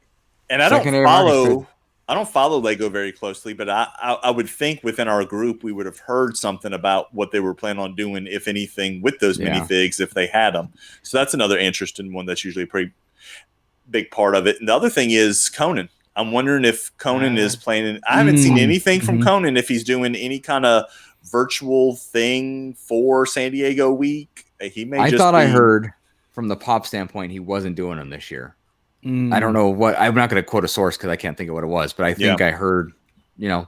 And I don't follow Lego very closely, but I would think within our group we would have heard something about what they were planning on doing, if anything, with those minifigs if they had them. So that's another interesting one. That's usually a pretty big part of it. And the other thing is Conan. I'm wondering if Conan is planning. I haven't seen anything from Conan if he's doing any kind of virtual thing for San Diego week. He may. I heard from the pop standpoint he wasn't doing them this year. I don't know what. I'm not going to quote a source because I can't think of what it was, but I think I heard,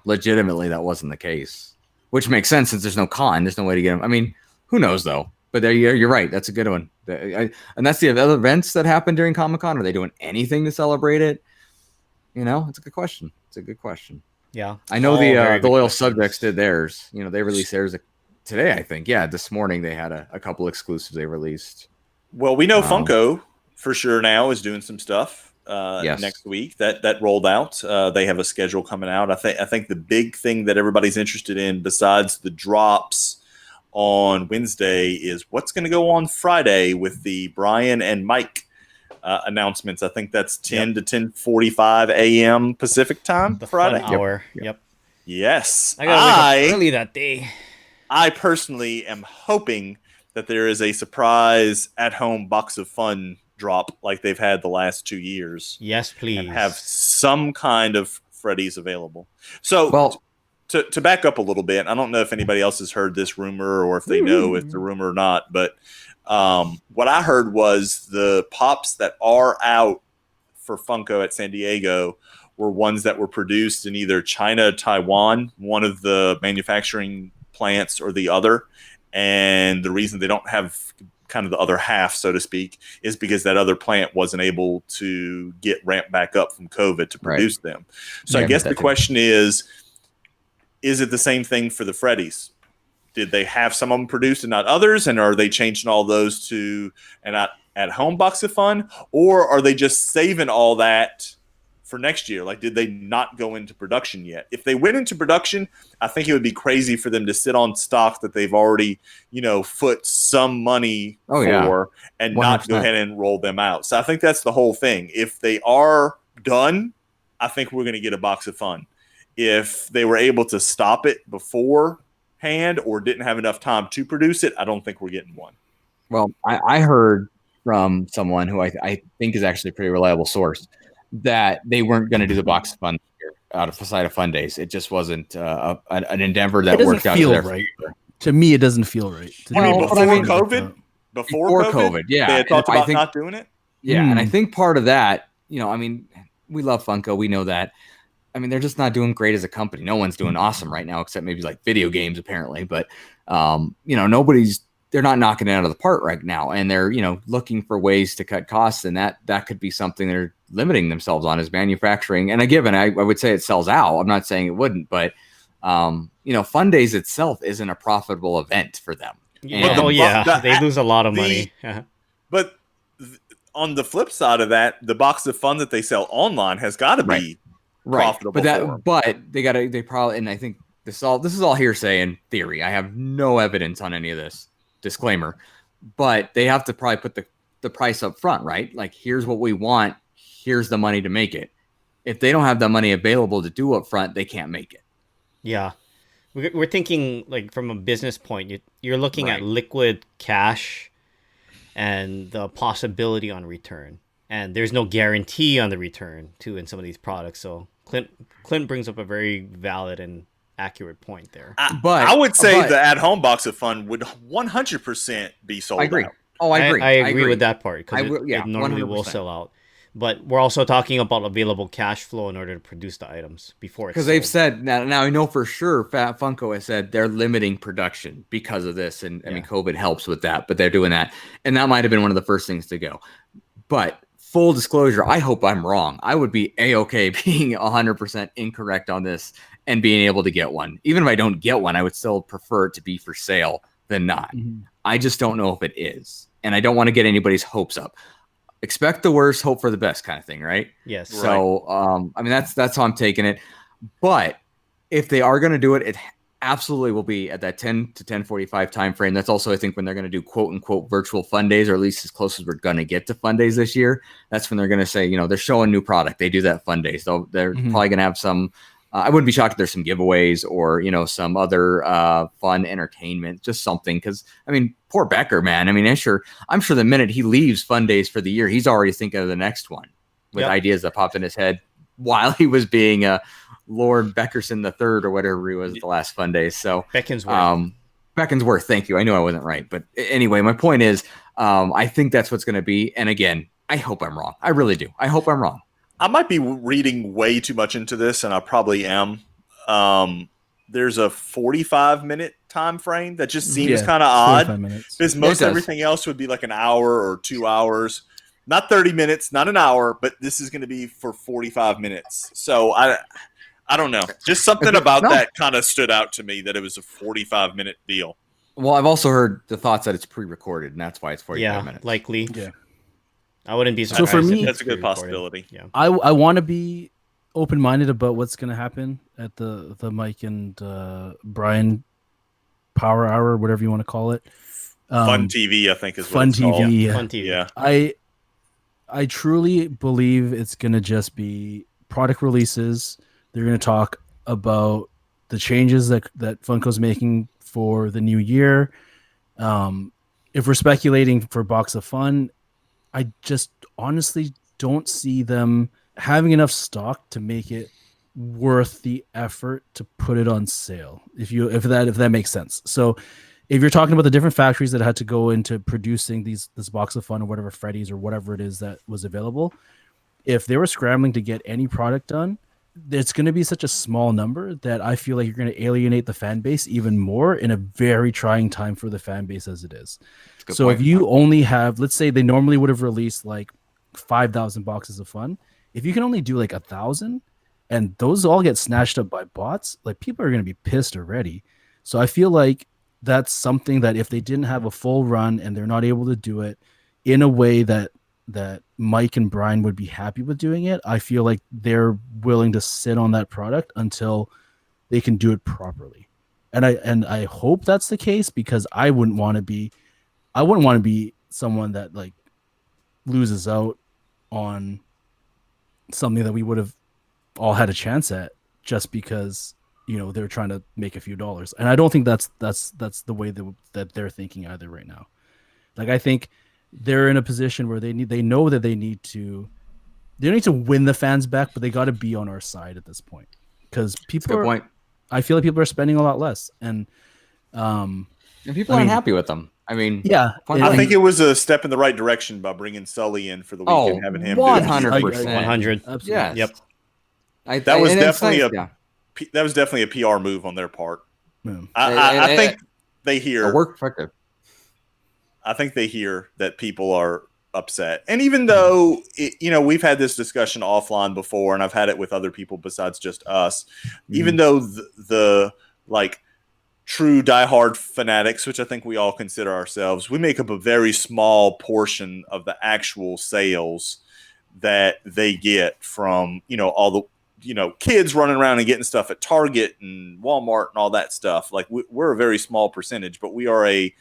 legitimately that wasn't the case, which makes sense since there's no con. There's no way to get them. I mean, who knows though? But you're right. That's a good one. And that's the other events that happen during Comic-Con. Are they doing anything to celebrate it? It's a good question. Yeah. I know the Loyal Subjects did theirs. They released theirs today, I think. Yeah, this morning they had a couple exclusives they released. Well, we know Funko for sure now is doing some stuff next week that rolled out. They have a schedule coming out. I think the big thing that everybody's interested in besides the drops on Wednesday is what's going to go on Friday with the Brian and Mike announcements. I think that's 10 to 10:45 a.m. Pacific time. The Friday fun hour. Yep. Yes. I gotta wake up early that day. I personally am hoping that there is a surprise at-home box of fun drop like they've had the last 2 years. Yes, please. And have some kind of Freddy's available. So, to back up a little bit, I don't know if anybody else has heard this rumor or if they know if the rumor or not, but what I heard was the pops that are out for Funko at San Diego were ones that were produced in either China, Taiwan, one of the manufacturing plants or the other. And the reason they don't have kind of the other half, so to speak, is because that other plant wasn't able to get ramped back up from COVID to produce them. So I guess the question is it the same thing for the Freddy's? Did they have some of them produced and not others? And are they changing all those to an at-home box of fun? Or are they just saving all that for next year? Like, did they not go into production yet? If they went into production, I think it would be crazy for them to sit on stock that they've already, foot some money for and 100%. Not go ahead and roll them out. So I think that's the whole thing. If they are done, I think we're going to get a box of fun. If they were able to stop it beforehand or didn't have enough time to produce it, I don't think we're getting one. Well, I heard from someone who I think is actually a pretty reliable source that they weren't going to do the box of fun here out of Side of Fun Days. It just wasn't an endeavor that worked out. Right. To me, it doesn't feel right. Before COVID? Before COVID, yeah. They had talked about not doing it? Yeah, and I think part of that, we love Funko. We know that. I mean, they're just not doing great as a company. No one's doing awesome right now, except maybe like video games, apparently. But, they're not knocking it out of the park right now. And they're, looking for ways to cut costs. And that could be something they're limiting themselves on is manufacturing. And I would say it sells out. I'm not saying it wouldn't, but, Fun Days itself isn't a profitable event for them. They lose a lot of money. But on the flip side of that, the box of fun that they sell online has got to be profitable. But they probably, and I think this is all hearsay and theory. I have no evidence on any of this. Disclaimer, but they have to probably put the price up front, right? Like, here's what we want. Here's the money to make it. If they don't have the money available to do up front, they can't make it. Yeah. We're thinking like from a business point, you're looking at liquid cash and the possibility on return. And there's no guarantee on the return too in some of these products. So Clint brings up a very valid and accurate point there. But I would say the at-home box of fun would 100% be sold out. I agree. I agree with that part because it normally 100%. Will sell out. But we're also talking about available cash flow in order to produce the items before it's because they've said now I know for sure Funko has said they're limiting production because of this, and I mean COVID helps with that, but they're doing that, and that might have been one of the first things to go. But full disclosure, I hope I'm wrong. I would be A-okay being 100% incorrect on this and being able to get one. Even if I don't get one, I would still prefer it to be for sale than not. I just don't know if it is. And I don't want to get anybody's hopes up. Expect the worst, hope for the best kind of thing, right? Yes. So, I mean, that's how I'm taking it. But if they are going to do it, it absolutely will be at that 10 to 10:45 time frame. That's also, I think, when they're going to do quote unquote virtual fun days, or at least as close as we're going to get to fun days this year. That's when they're going to say, you know, they're showing new product. They do that fun days. So they're probably going to have some. I wouldn't be shocked if there's some giveaways or, you know, some other fun entertainment, just something. Because I mean, poor Becker, man. I mean, I'm sure the minute he leaves fun days for the year, he's already thinking of the next one with ideas that popped in his head while he was being Lord Beckerson III or whatever he was at the last fun days. So Beckensworth. Thank you. I knew I wasn't right, but anyway, my point is, I think that's what's going to be. And again, I hope I'm wrong. I really do. I hope I'm wrong. I might be reading way too much into this, and I probably am. There's a 45-minute time frame that just seems kind of odd. Because most everything else would be like an hour or 2 hours. Not 30 minutes, not an hour, but this is going to be for 45 minutes. So I don't know. Just something about that kind of stood out to me, that it was a 45-minute deal. Well, I've also heard the thoughts that it's pre-recorded, and that's why it's 45 minutes. Likely. Yeah. I wouldn't be surprised. So for me, that's a good possibility. Yeah. I want to be open-minded about what's going to happen at the Mike and Brian Power Hour, whatever you want to call it. Fun TV, I think, is Fun what it's called. TV. Fun TV. Yeah. I truly believe it's going to just be product releases. They're going to talk about the changes that Funko's making for the new year. If we're speculating for Box of Fun, I just honestly don't see them having enough stock to make it worth the effort to put it on sale. If that makes sense. So if you're talking about the different factories that had to go into producing this Box of Fun or whatever, Freddy's or whatever it is that was available, if they were scrambling to get any product done, it's going to be such a small number that I feel like you're going to alienate the fan base even more in a very trying time for the fan base as it is. So if you only have, let's say they normally would have released like 5,000 boxes of fun. If you can only do like 1,000 and those all get snatched up by bots, like people are going to be pissed already. So I feel like that's something that if they didn't have a full run and they're not able to do it in a way that Mike and Brian would be happy with doing it, I feel like they're willing to sit on that product until they can do it properly. And I hope that's the case, because I wouldn't want to be someone that like loses out on something that we would have all had a chance at just because, you know, they're trying to make a few dollars. And I don't think that's the way that they're thinking either right now. Like, I think they're in a position where they know that they need to win the fans back, but they got to be on our side at this point, because I feel like people are spending a lot less, and people aren't happy with them. I mean, yeah, I think it was a step in the right direction by bringing Sully in for the week and having him 100%. 100. Yes. Yep. That was definitely a PR move on their part. Yeah. I think they hear work effective. I think they hear that people are upset. And even though, we've had this discussion offline before, and I've had it with other people besides just us, even though the true diehard fanatics, which I think we all consider ourselves, we make up a very small portion of the actual sales that they get from, all the, kids running around and getting stuff at Target and Walmart and all that stuff. Like, we're a very small percentage, but we are a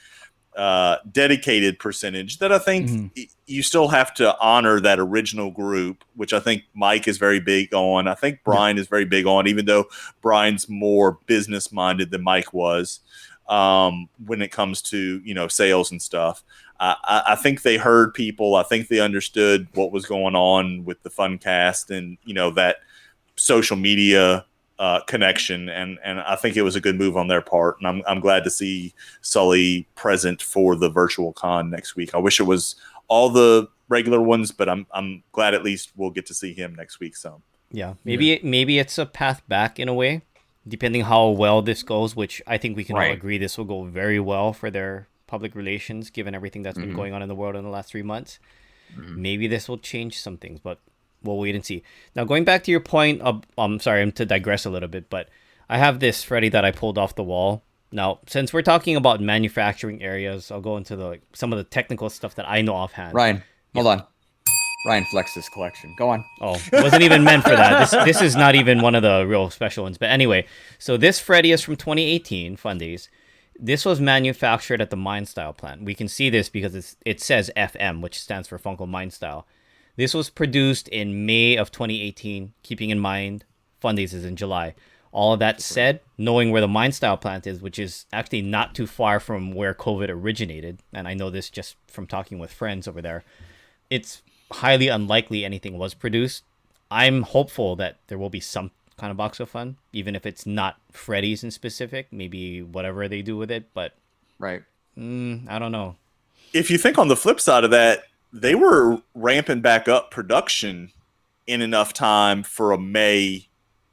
dedicated percentage that I think you still have to honor that original group, which I think Mike is very big on. I think Brian is very big on, even though Brian's more business minded than Mike was when it comes to, sales and stuff. I think they heard people. I think they understood what was going on with the Funcast and, that social media connection, and I think it was a good move on their part, and I'm glad to see Sully present for the virtual con next week. I wish it was all the regular ones, but I'm glad at least we'll get to see him next week. So maybe it's a path back in a way, depending how well this goes, which I think we can all agree this will go very well for their public relations, given everything that's been going on in the world in the last 3 months. Maybe this will change some things, but we'll wait and see. Now, going back to your point of, sorry, I'm to digress a little bit, but I have this Freddy that I pulled off the wall. Now, since we're talking about manufacturing areas, I'll go into some of the technical stuff that I know offhand. Ryan, hold on. Ryan flexed his collection. Go on. Oh, it wasn't even meant for that. This is not even one of the real special ones. But anyway, so this Freddy is from 2018, Fun Days. This was manufactured at the Mind Style plant. We can see this because it says FM, which stands for Funko Mind Style. This was produced in May of 2018, keeping in mind Fun Days is in July. All of that said, knowing where the Mind Style plant is, which is actually not too far from where COVID originated, and I know this just from talking with friends over there, it's highly unlikely anything was produced. I'm hopeful that there will be some kind of box of fun, even if it's not Freddy's in specific, maybe whatever they do with it, but right. I don't know. If you think on the flip side of that, they were ramping back up production in enough time for a May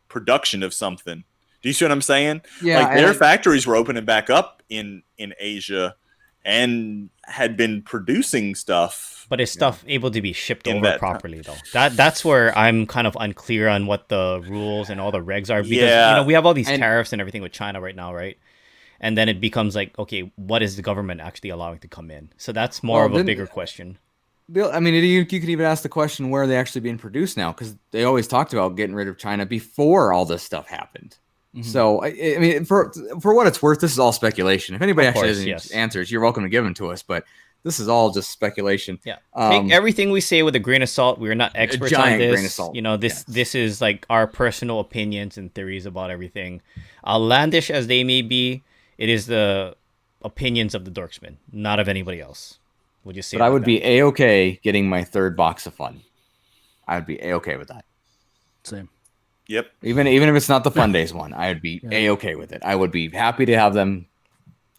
production of something. Do you see what I'm saying? Yeah, like their factories were opening back up in Asia and had been producing stuff. But is stuff able to be shipped over properly though? That's where I'm kind of unclear on what the rules and all the regs are, because we have all these tariffs and everything with China right now, right? And then it becomes like, okay, what is the government actually allowing to come in? So that's more of a bigger question. Bill, I mean, you could even ask the question, where are they actually being produced now? Because they always talked about getting rid of China before all this stuff happened. So, I mean, for what it's worth, this is all speculation. If anybody actually has any answers, you're welcome to give them to us. But this is all just speculation. Yeah, take everything we say with a grain of salt. We are not experts on this. Grain of salt. This is like our personal opinions and theories about everything. Outlandish as they may be, it is the opinions of the Dorksmen, not of anybody else. Would you say? But I would be A-okay getting my third box of fun. I would be A-okay with that. Same. Yep. Even if it's not the Fun Days one, I would be A-okay with it. I would be happy to have them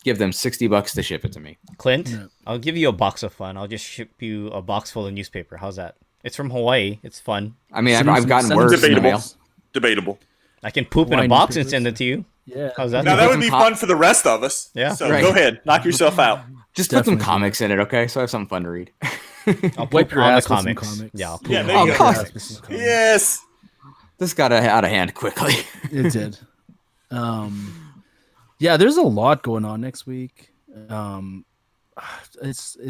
give them $60 to ship it to me. Clint, I'll give you a box of fun. I'll just ship you a box full of newspaper. How's that? It's from Hawaii. It's fun. I mean, I've gotten worse. Debatable. I can poop in a box and send it to you. Yeah. How's that? Now that would be fun for the rest of us. Yeah. So go ahead, knock yourself out. Just put some comics in it, okay? So I have something fun to read. I'll wipe your ass with some comics. Yeah. There you go. Yes. This got out of hand quickly. It did. Yeah, there's a lot going on next week. It's going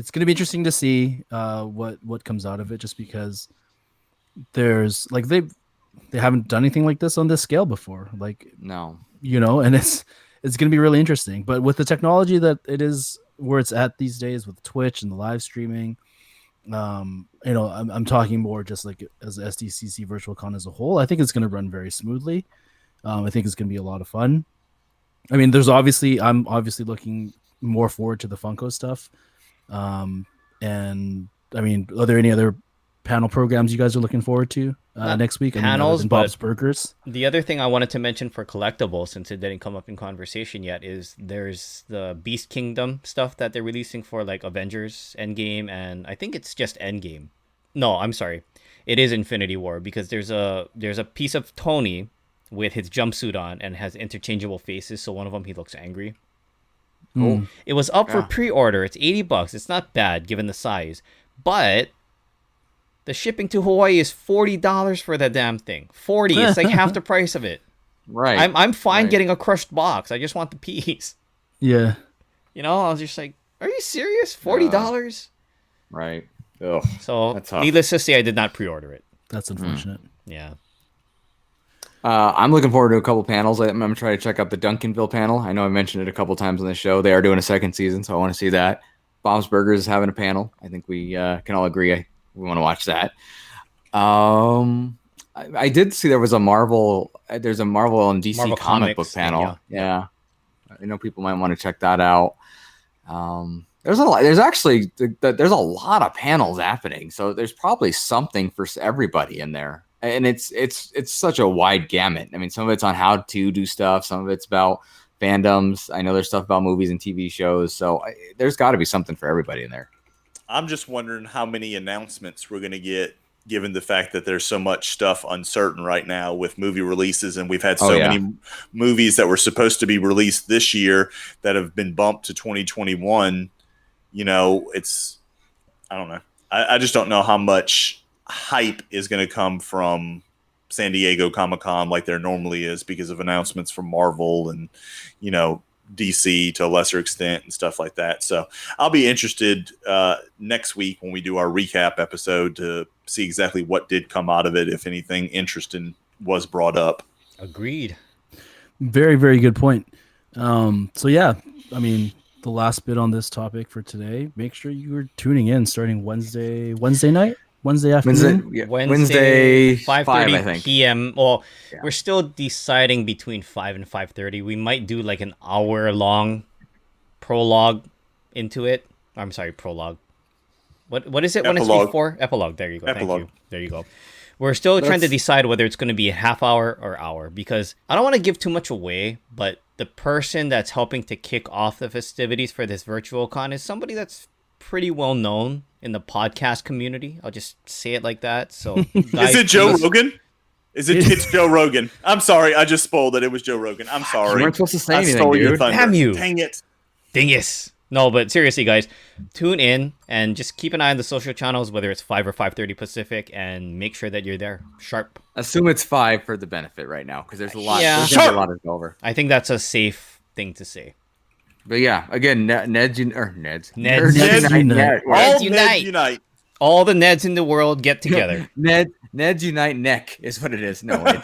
to be interesting to see what comes out of it, just because there's like they haven't done anything like this on this scale before. Like, no, and it's going to be really interesting. But with the technology that it is where it's at these days with Twitch and the live streaming, I'm talking more just like as SDCC Virtual Con as a whole. I think it's going to run very smoothly. I think it's going to be a lot of fun. I mean, I'm obviously looking more forward to the Funko stuff. And I mean, are there any other panel programs you guys are looking forward to next week? Panels, Bob's Burgers. The other thing I wanted to mention for collectibles, since it didn't come up in conversation yet, is there's the Beast Kingdom stuff that they're releasing for like Avengers Endgame, and I think it's just Endgame. No, I'm sorry, it is Infinity War, because there's a piece of Tony with his jumpsuit on and has interchangeable faces. So one of them, he looks angry. Cool. It was up for pre-order. It's $80. It's not bad given the size, but the shipping to Hawaii is $40 for that damn thing. 40. It's like half the price of it. Right. I'm fine getting a crushed box. I just want the piece. Yeah. I was just like, are you serious? $40? Right. Ugh, so needless to say, I did not pre-order it. That's unfortunate. Yeah. I'm looking forward to a couple panels. I'm going to try to check out the Duncanville panel. I know I mentioned it a couple times on the show. They are doing a second season, so I want to see that. Bob's Burgers is having a panel. I think we can all agree we want to watch that. I did see there's a Marvel and DC Marvel comic book panel. Yeah. I know people might want to check that out. There's a lot of panels happening, so there's probably something for everybody in there. And it's such a wide gamut. I mean, some of it's on how to do stuff. Some of it's about fandoms. I know there's stuff about movies and TV shows. So there's got to be something for everybody in there. I'm just wondering how many announcements we're going to get, given the fact that there's so much stuff uncertain right now with movie releases. And we've had so many movies that were supposed to be released this year that have been bumped to 2021. I don't know. I just don't know how much hype is going to come from San Diego Comic-Con like there normally is because of announcements from Marvel and, DC to a lesser extent and stuff like that. So I'll be interested next week when we do our recap episode to see exactly what did come out of it, if anything interesting was brought up. Agreed. Very, very good point. So yeah, I mean, the last bit on this topic for today, make sure you are tuning in starting Wednesday night, Wednesday afternoon. Wednesday 5, 5:30 I think. p.m. Well, Yeah. we're still deciding between 5 and 5:30. We might do like an hour-long prologue into it. I'm sorry, prologue. What is it when it's Epilogue. before? Epilogue. There you go. Epilogue. Thank you. There you go. We're still trying to decide whether it's going to be a half hour or hour because I don't want to give too much away, but the person that's helping to kick off the festivities for this virtual con is somebody that's pretty well known in the podcast community. I'll just say it like that. So, guys, Is it Joe please- Rogan? It's Joe Rogan. I'm sorry. I just spoiled it. It was Joe Rogan. I'm sorry. You weren't supposed to say I anything, stole your dude. thunder. Damn you. Dang it. Dingus. No, but seriously, guys, tune in and just keep an eye on the social channels, whether it's 5 or 5:30 Pacific, and make sure that you're there sharp. Assume it's 5 for the benefit right now because there's a lot. Yeah. There's gonna be a lot to go over. I think that's a safe thing to say. But yeah, again, Neds. Neds. Nerds Neds Unite Unite. Network. Neds All unite. Neds unite. All the Neds in the world get together. Neds Unite Neck is what it is. No, it's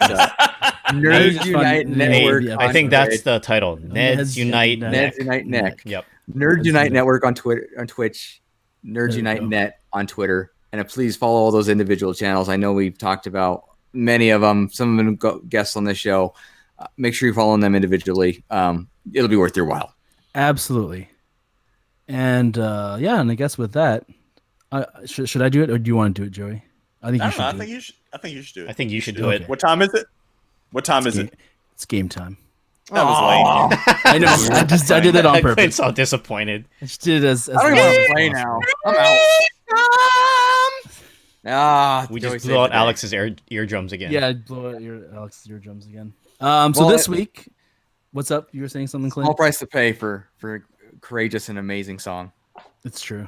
Nerds Nerds Unite Fun- Network. Yeah, I think on that's Twitch. the title. Neds Unite. Unite. Neds Unite Neck. Yep. Nerds Neds Unite Unite. Network on Twitter, on Twitch. Nerds you Unite go. Net on Twitter, and please follow all those individual channels. I know we've talked about many of them. Some of them guests on this show. Make sure you're following them individually. It'll be worth your while. Absolutely. And and I guess with that, should I do it or do you want to do it, Joey? I think I you don't know. should. I think you should. I think you should do it. I think you should do Okay. it. What time is it? What time is it? It's game time. That was lame. I know. I did that on Clint's purpose. so disappointed. I just did it as I don't even want to as play possible. now. I'm out. We Joey just saved blew out the day. Alex's eardrums again. Yeah, blow out Alex's eardrums again. So Well, this week, what's up? You were saying something, Clint? Small price to pay for a courageous and amazing song. It's true.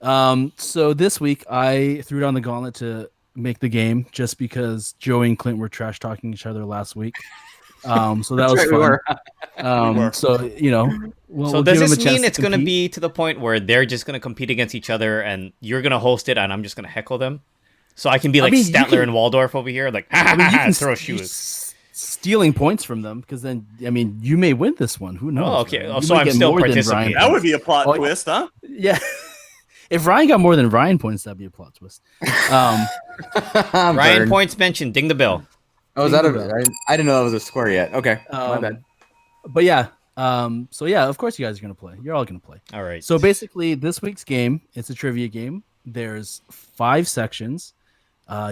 So this week I threw down the gauntlet to make the game just because Joey and Clint were trash talking each other last week. So that was That's right, we fun. were. We were. So we'll So give does them a this chance mean it's going to compete. be to the point where they're just going to compete against each other and you're going to host it and I'm just going to heckle them? So I can be like mean, you Statler can- and Waldorf over here, like, I mean, you can throw you're shoes. stealing points from them because then you may win this one. Who knows? Oh, okay. man? Oh, You so might I'm get still more than participating. Ryan. That would be a plot Oh, twist, huh? Yeah. If Ryan got more than Ryan points, that'd be a plot twist. I'm Ryan burned. points mentioned. Ding the bell. Oh, is that I didn't know that was a square yet. Okay, my bad. But yeah. So yeah, of course you guys are gonna play. You're all gonna play. All right. So basically, this week's game, it's a trivia game. There's 5 sections.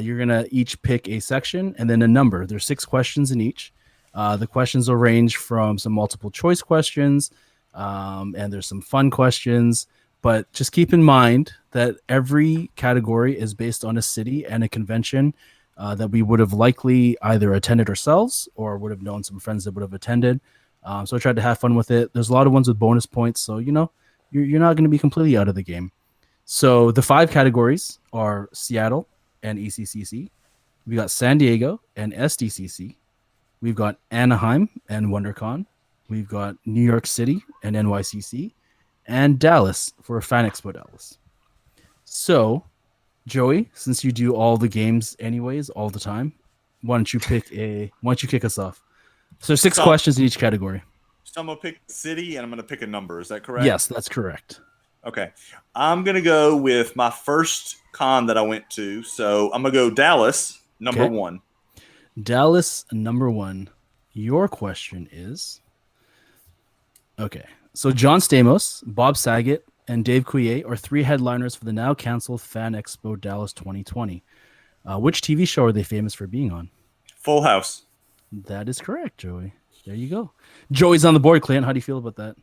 You're gonna each pick a section and then a number. There's 6 questions in each. The questions will range from some multiple choice questions, and there's some fun questions. But just keep in mind that every category is based on a city and a convention that we would have likely either attended ourselves or would have known some friends that would have attended. So I tried to have fun with it. There's a lot of ones with bonus points, so you're not going to be completely out of the game. So the 5 categories are Seattle and ECCC. We got San Diego and SDCC. We've got Anaheim and WonderCon. We've got New York City and NYCC, and Dallas for Fan Expo Dallas. So, Joey, since you do all the games anyways, all the time, why don't you kick us off? So 6 So- questions in each category. So I'm gonna pick city and I'm gonna pick a number. Is that correct? Yes, that's correct. Okay. I'm gonna go with my first con that I went to. So I'm gonna go Dallas, number Okay. 1. Dallas, number 1. Your question is... Okay. So John Stamos, Bob Saget, and Dave Coulier are 3 headliners for the now canceled Fan Expo Dallas 2020. Which TV show are they famous for being on? Full House. That is correct, Joey. There you go. Joey's on the board, Clint. How do you feel about that?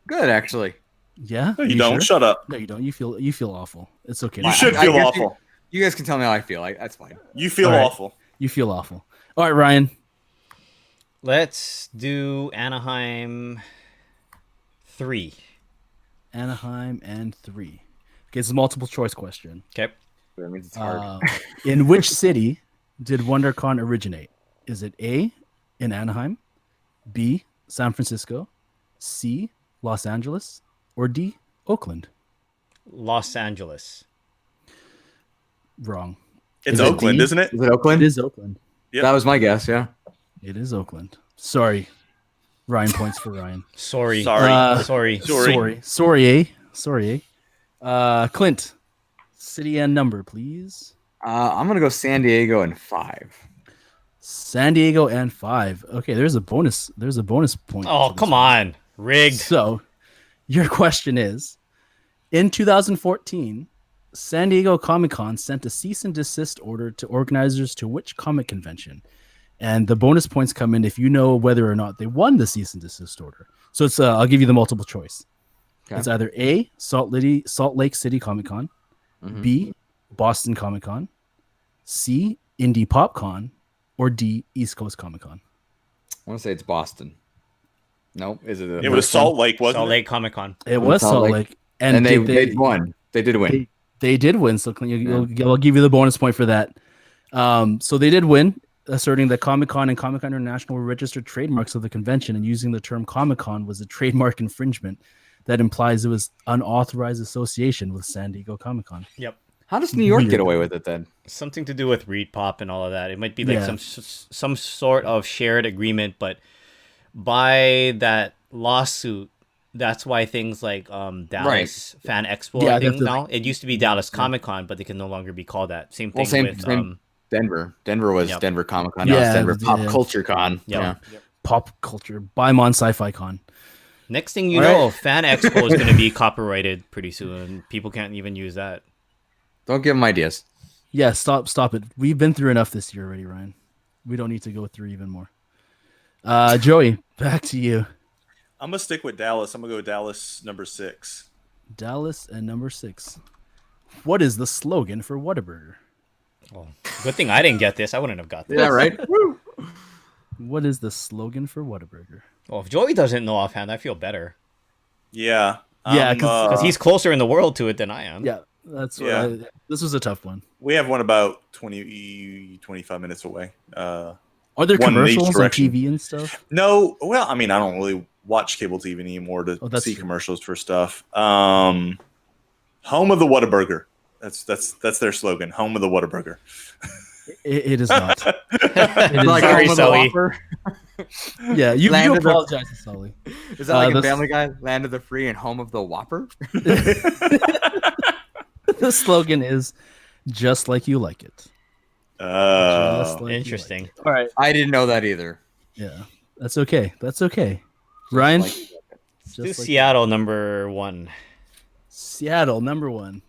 Good, actually. Yeah? No, you don't. Sure? Shut up. No, you don't. You feel awful. It's okay. You should I feel guess awful. You guys can tell me how I feel. That's fine. You feel All right. awful. You feel awful. All right, Ryan. Let's do Anaheim 3. Anaheim and 3. Okay, it's a multiple choice question. Okay. That means it's hard. In which city did WonderCon originate? Is it A, in Anaheim, B, San Francisco, C, Los Angeles, or D, Oakland? Los Angeles. Wrong. It's Is it Oakland, D? isn't it? Is it Oakland? It is Oakland. Yep. That was my guess. Yeah. It is Oakland. Sorry. Ryan points for Ryan. Sorry. Sorry. Sorry. Clint, city and number, please. I'm gonna go San Diego in 5. San Diego and 5. Okay, there's a bonus. There's a bonus point. Oh, for this come one. on. Rigged. So, your question is: in 2014, San Diego Comic-Con sent a cease and desist order to organizers to which comic convention? And the bonus points come in if you know whether or not they won the cease and desist order. So it's I'll give you the multiple choice. Okay. It's either A, Salt Lake City Comic-Con, B, Boston Comic-Con, C, Indie PopCon, or D, East Coast Comic-Con. I want to say it's Boston. No, is it? It was Salt Lake, wasn't Salt it? Lake Comic Con. It was Salt Lake. And they won. They did win. They did win, so I'll give you the bonus point for that. So they did win, asserting that Comic-Con and Comic-Con International were registered trademarks of the convention, and using the term Comic-Con was a trademark infringement that implies it was unauthorized association with San Diego Comic-Con. Yep. How does New York Weird. get away with it then? Something to do with Reed Pop and all of that. It might be like Yeah. some sort of shared agreement, but by that lawsuit, that's why things like Dallas Fan Expo, Yeah, I think definitely. now. It used to be Dallas Comic Con, but they can no longer be called that. Same thing Well, with same Denver. Denver was Yep. Denver Comic Con. Now it's Denver Pop yeah. Culture Con. Yep. Yeah. Pop culture, Baimon Sci-Fi Con. Next thing you All know, right. Fan Expo is going to be copyrighted pretty soon. People can't even use that. Don't give them ideas. Yeah, stop it. We've been through enough this year already, Ryan. We don't need to go through even more. Joey, back to you. I'm gonna stick with Dallas. I'm gonna go Dallas number 6. Dallas and number 6. What is the slogan for Whataburger? Oh, good thing I didn't get this. I wouldn't have got this. Yeah, right. What is the slogan for Whataburger? Well, if Joey doesn't know offhand, I feel better Yeah. Yeah, 'cause- because he's closer in the world to it than I am. Yeah, that's what Yeah. this was a tough one. We have one about 25 minutes away. Are there One in each commercials on direction. TV and stuff? No, well, I mean, I don't really watch cable TV anymore to that's see true. commercials for stuff. Home of the Whataburger. That's their slogan. Home of the Whataburger. It is not. It is Like very Home of the Sully. Whopper. Yeah, you Land of the- apologize to Sully. Is that like the- a Family Guy? Land of the Free and Home of the Whopper? The slogan is just like you like it. Just like you like Interesting. it. All right. I didn't know that either. Yeah, that's okay. That's okay. Ryan, Like- just Do like Seattle number 1. Seattle, number 1.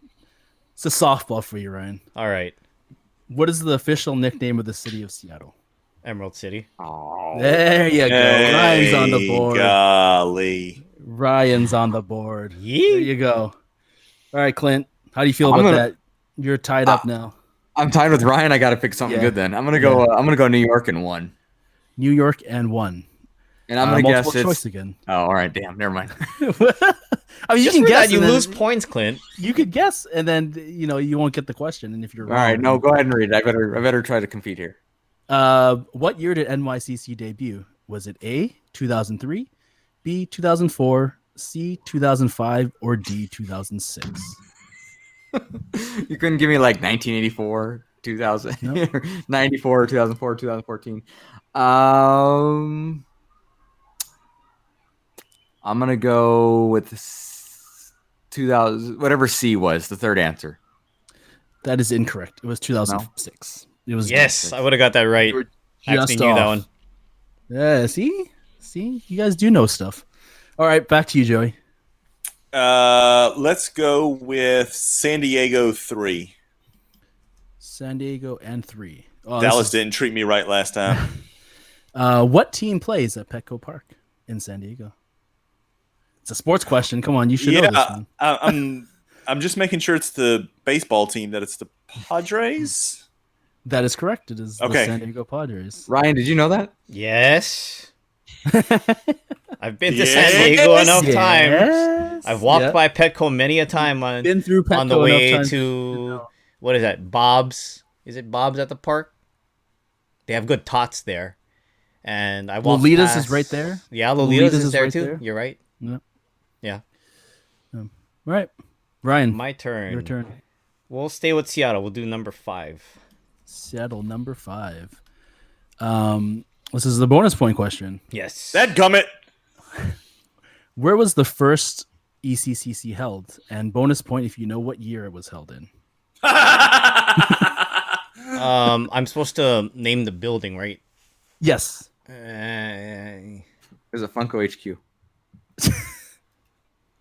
It's a softball for you, Ryan. All right. What is the official nickname of the city of Seattle? Emerald City. Oh. There you go. Ryan's on the board. Golly. Ryan's on the board. There Yee. you go. All right, Clint. How do you feel I'm about gonna- that? You're tied up now. I'm tied with Ryan. I got to pick something Yeah. good then. I'm gonna go. I'm gonna go New York in 1, New York and 1. and I'm gonna multiple guess choice it's. again. Oh, all right. Damn. Never mind. I mean, you Just can for guess. that, you and then- lose points, Clint. You could guess, and then you won't get the question. And if you're All wrong, right. No, go ahead and read it. I better try to compete here. What year did NYCC debut? Was it A 2003, B 2004, C 2005, or D 2006? You couldn't give me like 1984, 2000, 94, 2004, 2014. I'm gonna go with 2000, whatever C was, the third answer. That is incorrect. It was 2006. It was Yes, I would have got that right. You were I actually just knew that off. one. Yeah. See, you guys do know stuff. All right, back to you, Joey. Let's go with San Diego 3. San Diego and 3. Oh, Dallas didn't treat me right last time. What team plays at Petco Park in San Diego? It's a sports question. Come on, you should know this Yeah, one. I'm just making sure it's the baseball team, that it's the Padres. That is correct. It is the Okay. San Diego Padres. Ryan, did you know that? Yes. I've been to San Diego enough times. Yes. I've walked by Petco many a time on Been through Petco on the way enough times to what is that? Bob's? Is it Bob's at the park? They have good tots there, and I walked Lolita's past... is right there. Yeah, Lolita's is there right too. there. You're right. Yeah. Yeah. All right, Ryan, My turn. your turn. We'll stay with Seattle. We'll do number 5. Seattle, number 5. This is the bonus point question. Yes. That gummit. Where was the first ECCC held? And bonus point if you know what year it was held in. I'm supposed to name the building, right? Yes. There's a Funko HQ.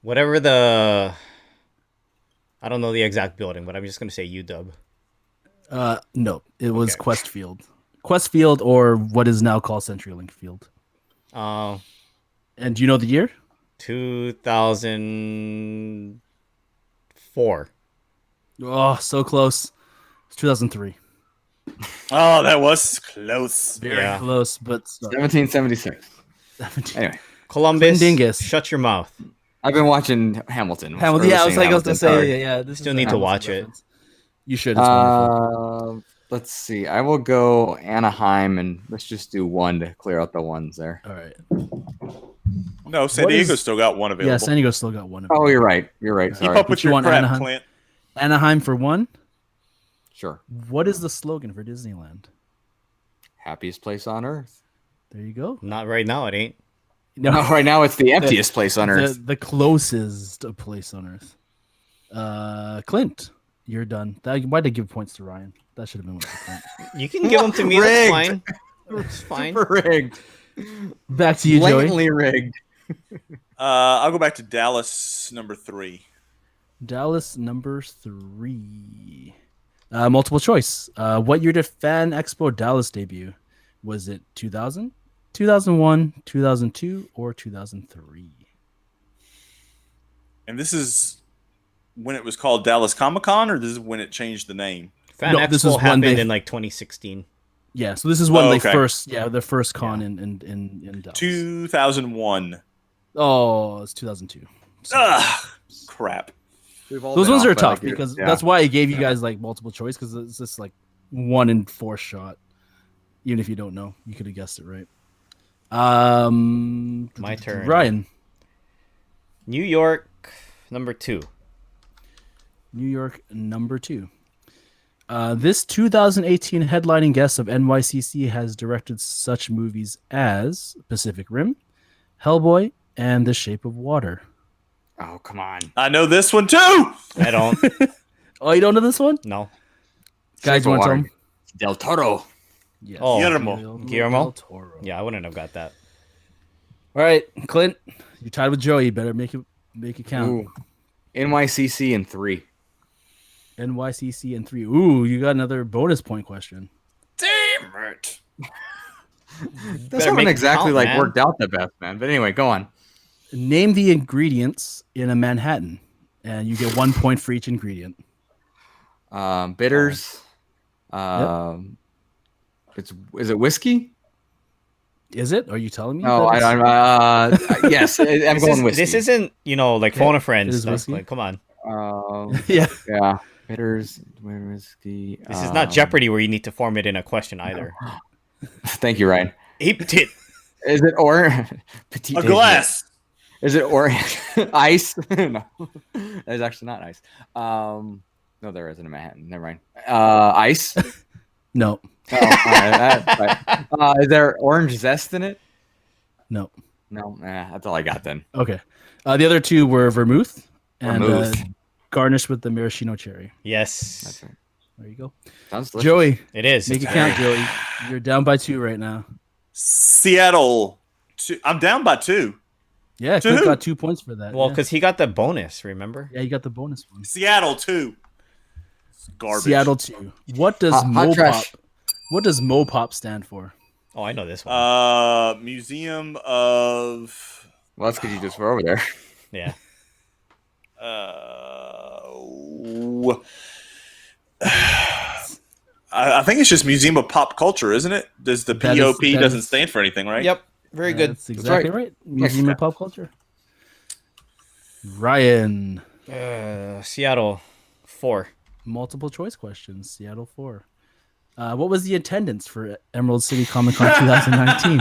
Whatever the... I don't know the exact building, but I'm just going to say UW. No, it was Okay. Quest Field, or what is now called CenturyLink Field. And do you know the year? 2004. Oh, so close. It's 2003. Oh, that was close. Very Yeah. close, but 1776. Anyway, Columbus, Dingus. shut your mouth. I've been watching Hamilton. Hamilton. Yeah, I was Hamilton gonna say, hard. yeah. This Still is need a to Hamilton watch it. reference. You should. It's wonderful. Let's see. I will go Anaheim, and let's just do one to clear out the ones there. All right. No, San What Diego's is- still got one available. Yeah, San Diego still got one. Oh, you're right. You're right. Keep Sorry. up with But you your want crap, Anaheim? Clint. Anaheim for one. Sure. What is the slogan for Disneyland? Happiest place on earth. There you go. Not right now, it ain't. No, right now it's the emptiest place on earth. The closest place on earth. Clint, you're done. Why'd they give points to Ryan? That should have been one for Clint. You can give them to me. That's fine. It's fine. Super rigged. Back to you, Joey. Blatantly rigged. I'll go back to Dallas, number 3. Dallas, number 3. Multiple choice. What year did Fan Expo Dallas debut? Was it 2000, 2001, 2002, or 2003? And this is when it was called Dallas Comic Con, or this is when it changed the name? Fan No, this is Expo when happened they- in like 2016. Yeah, so this is when Oh, they okay. the first con in Dallas. 2001. Oh, it's 2002. Ugh, crap. Those ones are tough because that's why I gave you guys like multiple choice, because it's just like 1 in 4 shot. Even if you don't know, you could have guessed it right. My turn. Ryan. New York, number 2. New York, number 2. This 2018 headlining guest of NYCC has directed such movies as Pacific Rim, Hellboy, and The Shape of Water. Oh, come on. I know this one too. I don't. Oh, you don't know this one? No. Guys, you want some? Del Toro. Yes. Oh, Guillermo. Guillermo? del Toro. Yeah, I wouldn't have got that. All right, Clint, you're tied with Joey. You better make it count. Ooh. NYCC in 3. NYCC and 3. Ooh, you got another bonus point question. Damn it. That Better haven't make it exactly count, like man. worked out the best, man. But anyway, go on. Name the ingredients in a Manhattan, and you get 1 point for each ingredient. Bitters. Is it whiskey? Is it? Are you telling me? No, that I it's- don't. Yes, I'm going whiskey. This isn't, like phone a friend it is stuff. whiskey? Like, come on. Yeah. Yeah, bitters, whiskey. This is not Jeopardy where you need to form it in a question either. Thank you, Ryan. Ape tit. Is it petite? A glass. Is it ice? No, there's actually not ice. No, there isn't in Manhattan. Never mind. Ice. No. Oh, all right, that's right. Is there orange zest in it? No. No, that's all I got then. Okay. The other 2 were vermouth and Vermouth. garnished with the maraschino cherry. Yes. That's right. There you go. Sounds delicious. Joey, It is. make it count, Joey. You're down by 2 right now. Seattle. I'm down by 2. Yeah, To Clint who? got 2 points for that. Well, yeah. because he got the bonus, remember? Yeah, you got the bonus one. Seattle 2. It's garbage. Seattle 2. What does Hot Mopop? trash. What does Mopop stand for? Oh, I know this one. Museum of. Well, that's because you just were over there. Yeah. I think it's just Museum of Pop Culture, isn't it? Does the That is- POP that doesn't is- stand for anything, right? Yep. Very good. That's exactly right. Museum of Pop Culture. Ryan. Seattle, 4. Multiple choice questions. Seattle 4. What was the attendance for Emerald City Comic Con 2019?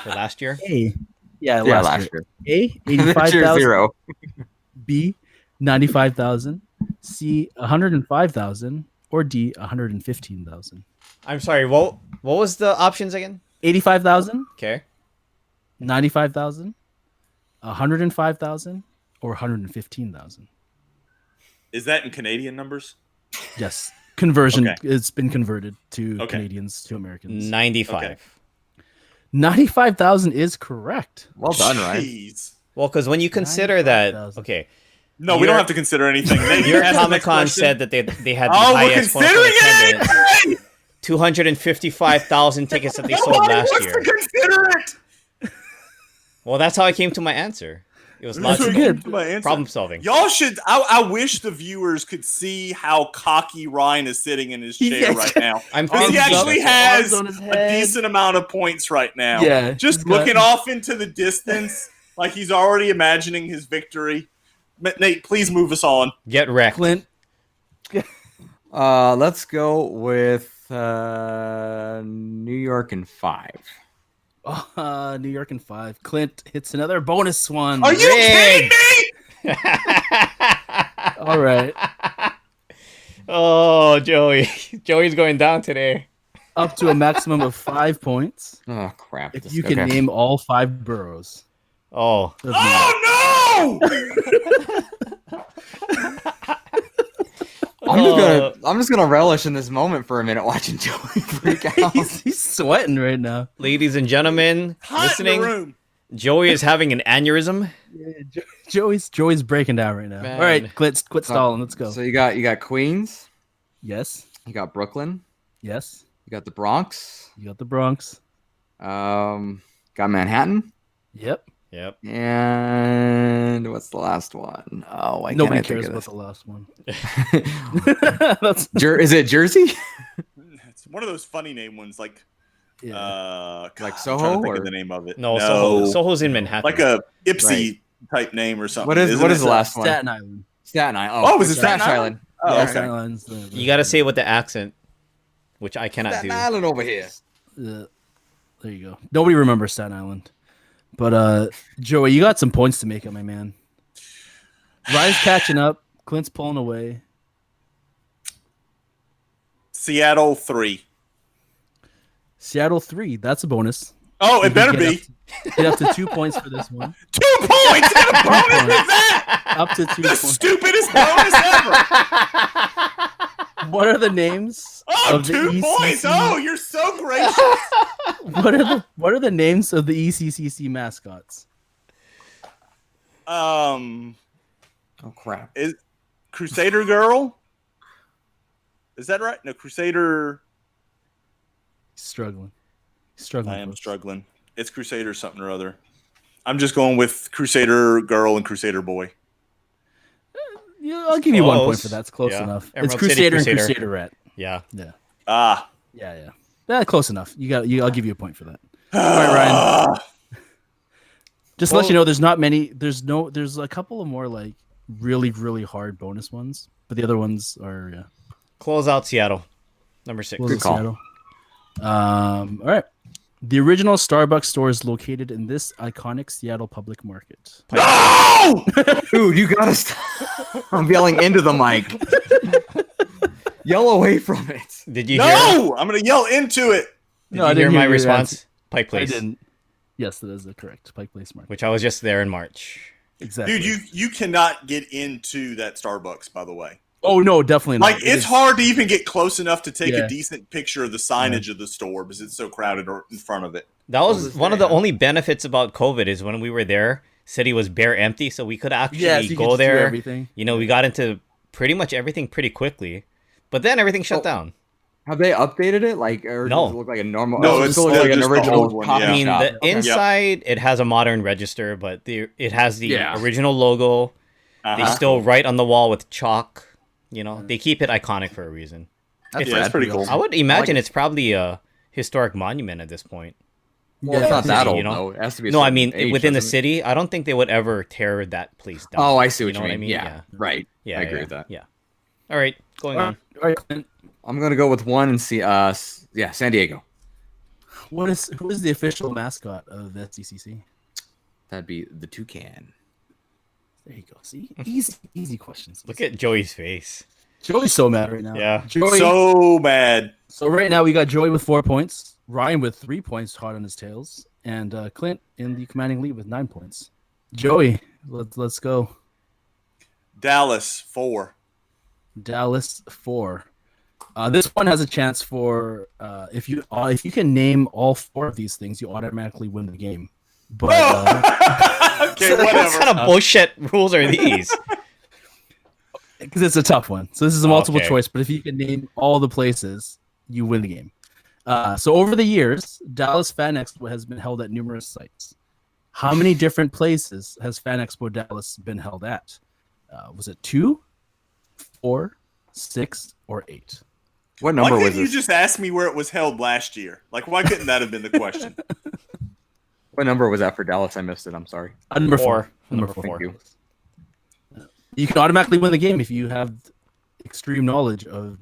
For last year? A. Yeah, last year. A. This year's 85,000. 0. B. 95,000. C. 105,000. Or D. 115,000. I'm sorry, what was the options again? 85,000. Okay. 95,000. 105,000. Or 115,000. Is that in Canadian numbers? Yes. Conversion. Okay. It's been converted to Canadians to Americans. 95. Okay. 95,000 is correct. Well done, Ryan. Jeez. Well, because when you consider that, 95,000. okay, No, we don't have to consider anything. Nate, your ask the next Comic-Con question. said that they had the Oh, we're highest considering attendance. it! 255,000 tickets that they sold Nobody last wants year. to consider it! Well, that's how I came to my answer. It was That's logical. good. my answer. Problem solving. Y'all should. I wish the viewers could see how cocky Ryan is sitting in his chair Yes. right now. I'm Because he Arms up, actually arms has on his a head. decent amount of points right now. Yeah, Just he's got- looking off into the distance, like he's already imagining his victory. Nate, please move us on. Get wrecked. Clint. Let's go with New York in 5. New York in 5. Clint hits another bonus one. Are you kidding me? All right. Oh, Joey. Joey's going down today. Up to a maximum of 5 points Oh crap! if This- you can okay. name all 5 boroughs. Oh. of New York. Oh I'm just gonna relish in this moment for a minute, watching Joey freak out. he's sweating right now. Ladies and gentlemen, no! Hot in listening, the room. Joey is having an aneurysm. Yeah, Joey's breaking down right now. Man. All right, quit stalling. Let's go. So you got Queens, Yes. you got Brooklyn, Yes. you got the Bronx, You got the Bronx. got Manhattan, Yep. Yep. and what's the last one? Oh, why Nobody can't I cares think about of the last one. this? That's Is it Jersey? It's one of those funny name ones, like yeah. God, Like I'm Soho, trying to think or- of the name of it. No, Soho's in Manhattan. like a Ipsy type name or something. What is isn't it? the last one? Staten Island. Staten Island. Oh, was it Staten Staten Island? Island? Oh, Yeah, okay. Staten Island's the You got to say it with the accent, which I cannot Staten do. Island over here. there you go. Nobody remembers Staten Island. But Joey, you got some points to make up, my man. Ryan's catching up. Clint's pulling away. Seattle 3. Seattle 3. That's a bonus. Oh, it better Get be. Get up to 2 points for this one. 2 points. What kind of bonus is that? Up to 2 The points. stupidest bonus ever. What are the names Oh, of the 2 ECC? points. Oh, you're so gracious. What are the names of the ECCC mascots? Oh crap! Is Crusader Girl? Is that right? No, Crusader. Struggling. I am struggling. It's Crusader something or other. I'm just going with Crusader Girl and Crusader Boy. Yeah, I'll give you 1 point Close. for that. It's close Yeah. enough. Emerald It's City Crusader and Crusader. Crusader Rat. Yeah. Yeah. Ah. Yeah, close enough. I'll give you a point for that. All right, Ryan. Just to let you know, there's not many. There's a couple of more like really, really hard bonus ones, but the other ones are Close out Seattle. Number 6. What was Good it, call. Seattle? All right. The original Starbucks store is located in this iconic Seattle public market. No! Dude, you gotta stop. I'm yelling into the mic. Yell away from it. Did you hear? No! I'm going to yell into it. Did No, you I hear didn't my hear your response? answer. Pike I Place, didn't. Yes, that is the correct Pike Place market. which I was just there in March. Exactly. Dude, you cannot get into that Starbucks, by the way. Oh no, definitely not. Like, it's hard to even get close enough to take Yeah. a decent picture of the signage of the store because it's so crowded in front of it. That was was one of there, the only benefits about COVID is when we were there, city was bare empty, so we could actually Yeah, so you could go just do there. everything. You know, we got into pretty much everything pretty quickly, but then everything shut down. Have they updated it? Like, or No. does it look like a normal? No, oh, it it's still looks still like an just the original old one, coffee yeah. I mean, shop. the Okay. inside it has a modern register, but it has the Yeah. original logo. They Uh-huh. still write on the wall with chalk. You know, they keep it iconic for a reason. That's Yeah, it's pretty cool. I would imagine it. it's probably a historic monument at this point. Well, it's not the that city, old you know? though. It has to be. A No, I certain mean age, within the doesn't it? city, I don't think they would ever tear that place down. Oh, I see what you know mean. Yeah, right. Yeah, I agree with that. Yeah. All right, going on. All right, Clint. I'm gonna go with one and see. Yeah, San Diego. Who is the official mascot of the SDCC? That'd be the toucan. There you go. See, easy questions. Look at Joey's face. Joey's so mad right now. Yeah. Joey. So mad. So right now we got Joey with 4 points, Ryan with 3 points, hot on his tails, and Clint in the commanding lead with 9 points. Joey, let's go. Dallas 4. Dallas 4. This one has a chance for if you can name all 4 of these things, you automatically win the game. But Okay, What whatever. kind of bullshit rules are these? because it's a tough one, so this is a multiple Okay. choice. But if you can name all the places, you win the game. So over the years, Dallas Fan Expo has been held at numerous sites. How many different places has Fan Expo Dallas been held at? Was it 2, 4, 6, or 8? What Why number was couldn't you this? just ask me where it was held last year? Like, why couldn't that have been the question? What number was that for Dallas? I missed it. I'm sorry. Number 4. Four. Number Number 4. Thank you. You can automatically win the game if you have extreme knowledge of